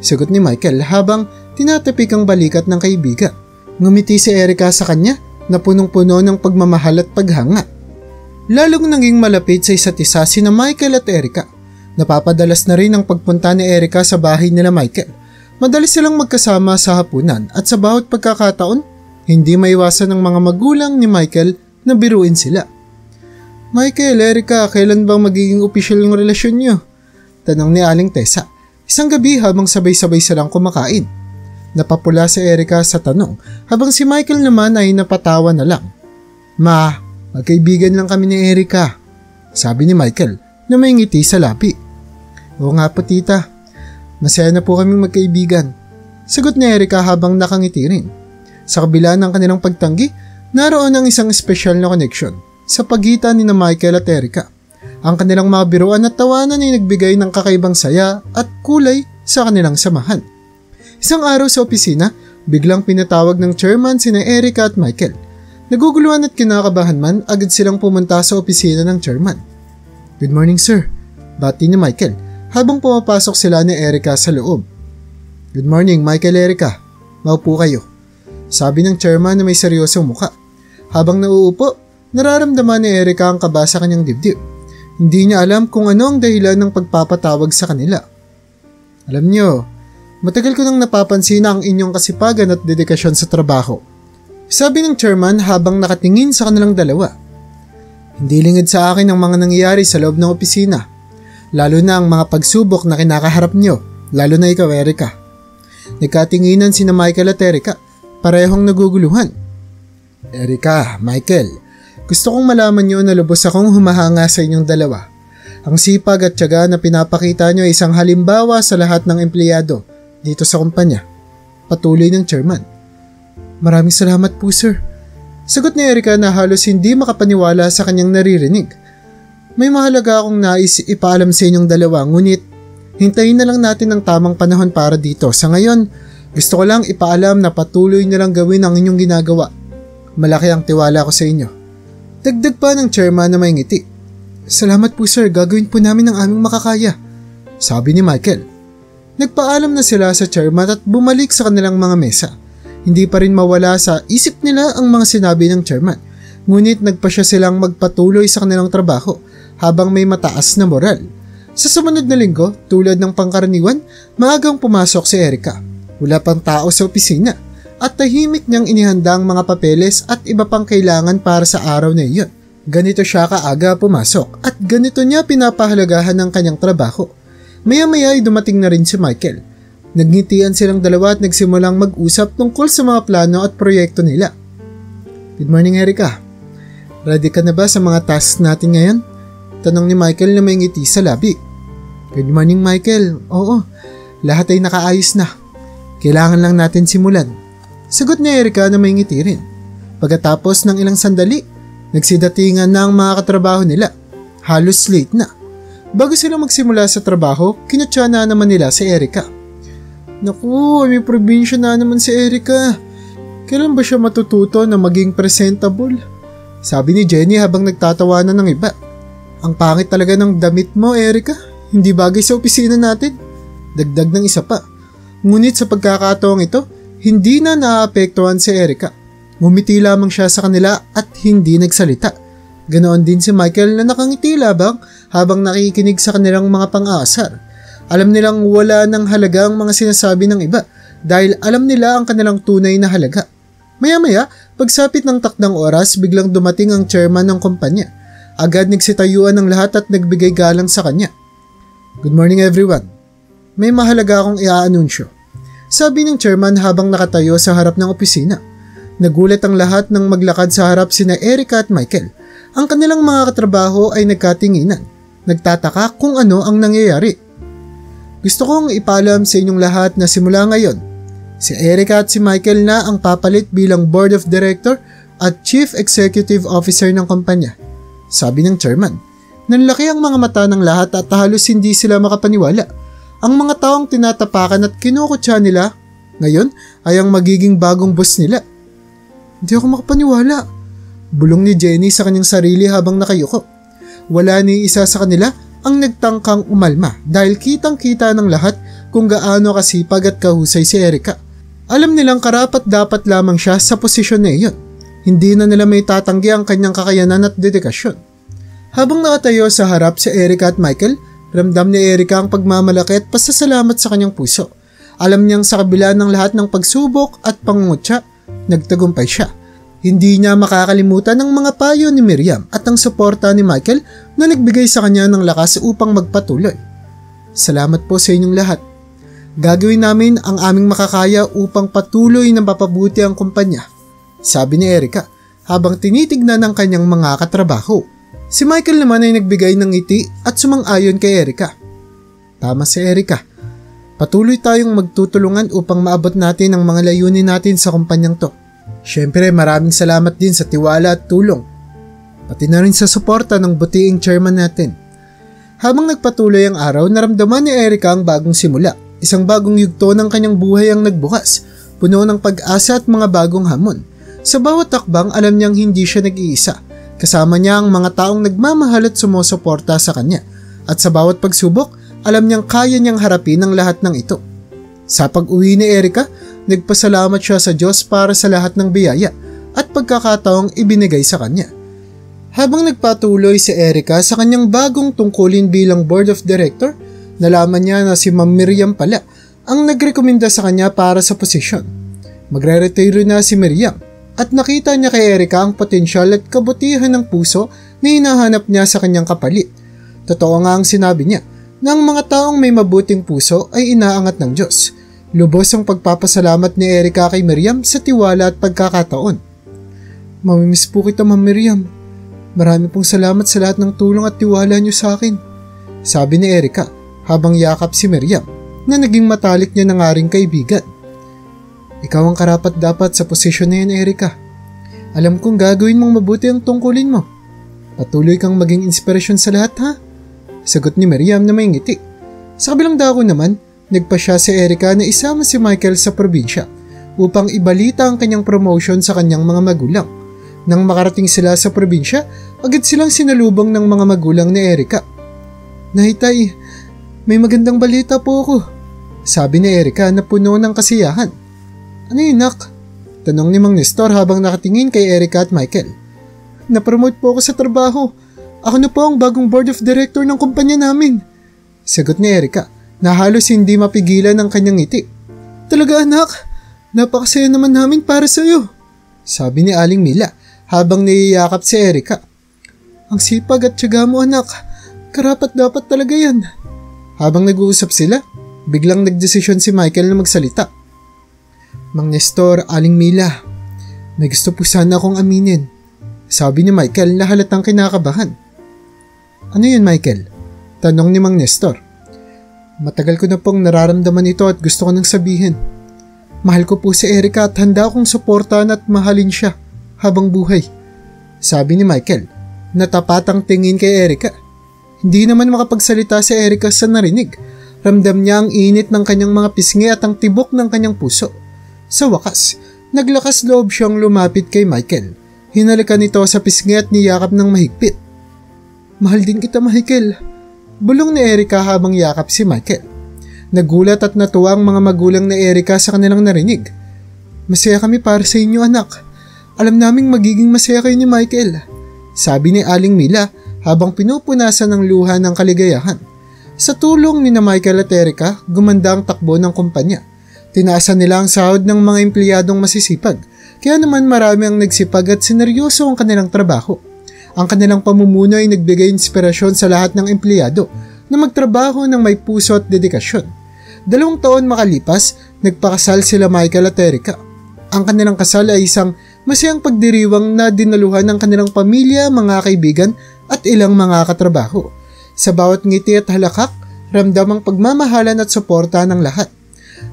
sagot ni Michael habang tinatapik ang balikat ng kaibigan. Ngumiti si Erica sa kanya na punong-puno ng pagmamahal at paghanga. Lalong naging malapit sa isa't isa sina Michael at Erica. Napapadalas na rin ang pagpunta ni Erica sa bahay nila Michael. Madalas silang magkasama sa hapunan at sa bawat pagkakataon, hindi maiwasan ng mga magulang ni Michael na biruin sila. "Michael, Erica, kailan bang magiging opisyal yung relasyon niyo?" tanong ni Aling Tessa. Isang gabi habang sabay-sabay silang kumakain. Napapula si Erica sa tanong habang si Michael naman ay napatawa na lang. "Ma, magkaibigan lang kami ni Erica," sabi ni Michael na may ngiti sa labi. "Oo nga po, tita. Masaya na po kaming magkaibigan," sagot ni Erica habang nakangiti rin. Sa kabila ng kanilang pagtanggi, naroon ang isang espesyal na connection sa pagitan ni na Michael at Erica. Ang kanilang mga biruan at tawanan ay nagbigay ng kakaibang saya at kulay sa kanilang samahan. Isang araw sa opisina, biglang pinatawag ng chairman sina Erica at Michael. Naguguluhan at kinakabahan man, agad silang pumunta sa opisina ng chairman. "Good morning, sir," bati ni Michael habang pumapasok sila ni Erica sa loob. "Good morning, Michael, Erica. Maupo kayo," sabi ng chairman na may seryosong muka. Habang nauupo, nararamdaman ni Erica ang kaba sa kanyang dibdib. Hindi niya alam kung ano ang dahilan ng pagpapatawag sa kanila. "Alam niyo, matagal ko nang napapansin ang inyong kasipagan at dedikasyon sa trabaho," sabi ng chairman habang nakatingin sa kanilang dalawa. "Hindi lingid sa akin ang mga nangyayari sa loob ng opisina, lalo na ang mga pagsubok na kinakaharap niyo, lalo na ikaw, Erica." Nagkatinginan sina Michael at Erica, parehong naguguluhan. "Erica, Michael, gusto kong malaman niyo na lubos akong humahanga sa inyong dalawa. Ang sipag at tiyaga na pinapakita niyo ay isang halimbawa sa lahat ng empleyado dito sa kumpanya," patuloy ng chairman. "Maraming salamat po, sir," sagot ni Erica na halos hindi makapaniwala sa kanyang naririnig. "May mahalaga akong nais ipaalam sa inyong dalawa, ngunit hintayin na lang natin ang tamang panahon para dito. Sa ngayon, gusto ko lang ipaalam na patuloy na lang gawin ang inyong ginagawa. Malaki ang tiwala ko sa inyo," dagdag pa ng chairman na may ngiti. "Salamat po, sir, gagawin po namin ang aming makakaya," sabi ni Michael. Nagpaalam na sila sa chairman at bumalik sa kanilang mga mesa. Hindi pa rin mawala sa isip nila ang mga sinabi ng chairman, ngunit nagpasya silang magpatuloy sa kanilang trabaho habang may mataas na moral. Sa sumunod na linggo, tulad ng pangkaraniwan, maagang pumasok si Erica. Wala pang tao sa opisina at tahimik niyang inihanda ang mga papeles at iba pang kailangan para sa araw na iyon. Ganito siya kaaga pumasok at ganito niya pinapahalagahan ng kanyang trabaho. Maya-maya ay dumating na rin si Michael. Nagngitian silang dalawa at nagsimulang mag-usap tungkol sa mga plano at proyekto nila. "Good morning, Erica. Ready ka na ba sa mga tasks natin ngayon?" tanong ni Michael na may ngiti sa labi. "Good morning, Michael. Oo, lahat ay nakaayos na. Kailangan lang natin simulan," sagot ni Erica na may ngiti rin. Pagkatapos ng ilang sandali, Nagsidatingan na ang mga katrabaho nila. Halos late na. Bago sila magsimula sa trabaho, kinutya na naman nila si Erica. Naku, may probinsya na naman si Erica. Kailan ba siya matututo na maging presentable? Sabi ni Jenny habang nagtatawanan ng iba. Ang pangit talaga ng damit mo, Erica. Hindi bagay sa opisina natin. Dagdag ng isa pa. Ngunit sa pagkakataong ito, hindi na naaapektuhan si Erica. Ngumiti lamang siya sa kanila at hindi nagsalita. Ganoon din si Michael na nakangiti labang habang nakikinig sa kanilang mga pang-aasar. Alam nilang wala ng halaga ang mga sinasabi ng iba dahil alam nila ang kanilang tunay na halaga. Maya-maya, pagsapit ng takdang oras, biglang dumating ang chairman ng kumpanya. Agad nagsitayuan ng lahat at nagbigay galang sa kanya. Good morning everyone. May mahalaga akong i-aanunsyo. Sabi ng chairman habang nakatayo sa harap ng opisina. Nagulat ang lahat nang maglakad sa harap sina Erica at Michael. Ang kanilang mga katrabaho ay nagkatinginan. Nagtataka kung ano ang nangyayari. Gusto kong ipaalam sa inyong lahat na simula ngayon, si Erica at si Michael na ang papalit bilang Board of Director at Chief Executive Officer ng kumpanya. Sabi ng chairman. Nanlaki ang mga mata ng lahat at halos hindi sila makapaniwala. Ang mga taong tinatapakan at kinukutya nila ngayon ay ang magiging bagong boss nila. Hindi ako makapaniwala. Bulong ni Jenny sa kanyang sarili habang nakayuko. Wala ni isa sa kanila ang nagtangkang umalma dahil kitang-kita ng lahat kung gaano kasipag at kahusay si Erica. Alam nilang karapat-dapat lamang siya sa posisyon na iyon. Hindi na nila may tatanggi ang kanyang kakayanan at dedikasyon. Habang nakatayo sa harap si Erica at Michael, ramdam ni Erica ang pagmamalaki at pasasalamat sa kanyang puso. Alam niyang sa kabila ng lahat ng pagsubok at pangungutya, nagtagumpay siya. Hindi niya makakalimutan ang mga payo ni Miriam at ang suporta ni Michael na nagbigay sa kanya ng lakas upang magpatuloy. Salamat po sa inyong lahat. Gagawin namin ang aming makakaya upang patuloy na mapabuti ang kumpanya, sabi ni Erica habang tinitignan ng kanyang mga katrabaho. Si Michael naman ay nagbigay ng ngiti at sumang-ayon kay Erica. Tama si Erica. Patuloy tayong magtutulungan upang maabot natin ang mga layunin natin sa kumpanyang to. Siyempre maraming salamat din sa tiwala at tulong. Pati na rin sa suporta ng butiing chairman natin. Habang nagpatuloy ang araw, naramdaman ni Erica ang bagong simula. Isang bagong yugto ng kanyang buhay ang nagbukas, puno ng pag-asa at mga bagong hamon. Sa bawat takbang, alam niyang hindi siya nag-iisa. Kasama niya ang mga taong nagmamahal at sumusuporta sa kanya. At sa bawat pagsubok, alam niyang kaya niyang harapin ang lahat ng ito. Sa pag-uwi ni Erica, nagpasalamat siya sa Diyos para sa lahat ng biyaya at pagkakataong ibinigay sa kanya. Habang nagpatuloy si Erica sa kanyang bagong tungkulin bilang Board of Director, nalaman niya na si Ma'am Miriam pala ang nagrekomenda sa kanya para sa posisyon. Magre-retiro na si Miriam at nakita niya kay Erica ang potensyal at kabutihan ng puso na hinahanap niya sa kanyang kapalit. Totoo nga ang sinabi niya na ang mga taong may mabuting puso ay inaangat ng Diyos. Lubos ang pagpapasalamat ni Erica kay Miriam sa tiwala at pagkakataon. Mamimiss po kita, Ma'am Miriam. Marami pong salamat sa lahat ng tulong at tiwala niyo sa akin, sabi ni Erica habang yakap si Miriam na naging matalik niya ng aring kaibigan. Ikaw ang karapat-dapat sa posisyon na yan, Erica. Alam kong gagawin mong mabuti ang tungkulin mo. Patuloy kang maging inspirasyon sa lahat, ha? Sagot ni Miriam na may ngiti. Sa kabilang dako naman, nagpa siya si Erica na isama si Michael sa probinsya upang ibalita ang kanyang promotion sa kanyang mga magulang. Nang makarating sila sa probinsya, agad silang sinalubong ng mga magulang ni Erica. Nahitay, may magandang balita po ako, sabi ni Erica na puno ng kasiyahan. Ano yun, nak? Tanong ni Mang Nestor habang nakatingin kay Erica at Michael. Napromote po ako sa trabaho. Ako na po ang bagong board of director ng kumpanya namin, sagot ni Erica na halos hindi mapigilan ang kanyang ngiti. Talaga, anak, napakasaya naman namin para sa iyo, sabi ni Aling Mila habang niyayakap si Erica. Ang sipag at tiyaga mo, anak. Karapat-dapat talaga yan. Habang nag-uusap sila, biglang nagdesisyon si Michael na magsalita. Mang Nestor, Aling Mila, may gusto po sana akong aminin, sabi ni Michael na halatang kinakabahan. Ano yun, Michael? Tanong ni Mang Nestor. Matagal ko na pong nararamdaman ito at gusto ko nang sabihin. Mahal ko po si Erica at handa akong suportahan at mahalin siya habang buhay. sabi ni Michael. Natapatang tingin kay Erica. Hindi naman makapagsalita si Erica sa narinig. Ramdam niya ang init ng kanyang mga pisngi at ang tibok ng kanyang puso. Sa wakas, naglakas loob siyang lumapit kay Michael. Hinalikan nito sa pisngi at niyakap ng mahigpit. Mahal din kita, Michael. Bulong ni Erica habang yakap si Michael. Nagulat at natuwa ang mga magulang ni Erica sa kanilang narinig. Masaya kami para sa inyo, anak. Alam naming magiging masaya kayo ni Michael, sabi ni Aling Mila habang pinupunasan ng luha ng kaligayahan. Sa tulong ni na Michael at Erica, gumanda ang takbo ng kumpanya. Tinaasan nila ang sahod ng mga empleyadong masisipag, kaya naman marami ang nagsipag at sineryoso ang kanilang trabaho. Ang kanilang pamumuno ay nagbigay inspirasyon sa lahat ng empleyado na magtrabaho ng may puso at dedikasyon. 2 taon makalipas, nagpakasal sila Michael at Erica. Ang kanilang kasal ay isang masayang pagdiriwang na dinaluhan ng kanilang pamilya, mga kaibigan at ilang mga katrabaho. Sa bawat ngiti at halakak, ramdam ang pagmamahalan at suporta ng lahat.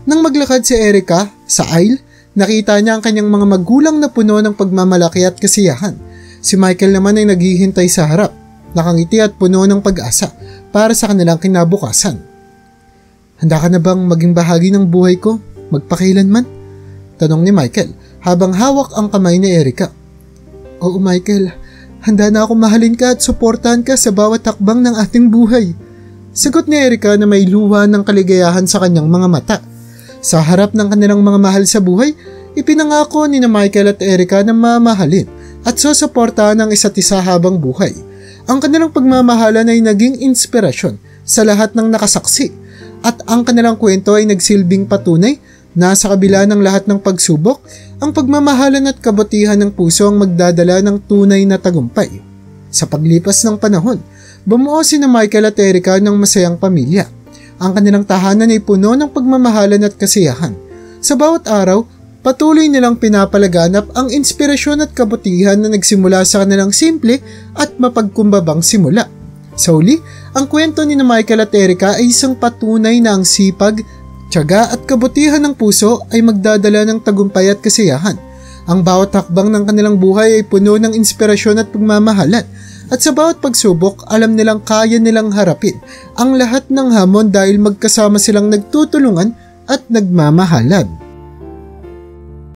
Nang maglakad si Erica sa aisle, nakita niya ang kanyang mga magulang na puno ng pagmamalaki at kasiyahan. Si Michael naman ay naghihintay sa harap, nakangiti at puno ng pag-asa para sa kanilang kinabukasan. Handa ka na bang maging bahagi ng buhay ko, magpakailanman? Tanong ni Michael habang hawak ang kamay ni Erica. Oo, Michael, handa na ako mahalin ka at suportahan ka sa bawat hakbang ng ating buhay. Sagot ni Erica na may luha ng kaligayahan sa kanyang mga mata. Sa harap ng kanilang mga mahal sa buhay, ipinangako ni na Michael at Erica na mamahalin at susuportahan ang isa't isa habang buhay. Ang kanilang pagmamahalan ay naging inspirasyon sa lahat ng nakasaksi at ang kanilang kwento ay nagsilbing patunay na sa kabila ng lahat ng pagsubok, ang pagmamahalan at kabutihan ng puso ang magdadala ng tunay na tagumpay. Sa paglipas ng panahon, bumuo si na Michael at Erica ng masayang pamilya. Ang kanilang tahanan ay puno ng pagmamahalan at kasiyahan. Sa bawat araw, patuloy nilang pinapalaganap ang inspirasyon at kabutihan na nagsimula sa kanilang simple at mapagkumbabang simula. Sa huli, ang kwento ni na Michael at Erica ay isang patunay na ang sipag, tiyaga at kabutihan ng puso ay magdadala ng tagumpay at kasiyahan. Ang bawat hakbang ng kanilang buhay ay puno ng inspirasyon at pagmamahalan. At sa bawat pagsubok, alam nilang kaya nilang harapin ang lahat ng hamon dahil magkasama silang nagtutulungan at nagmamahalan.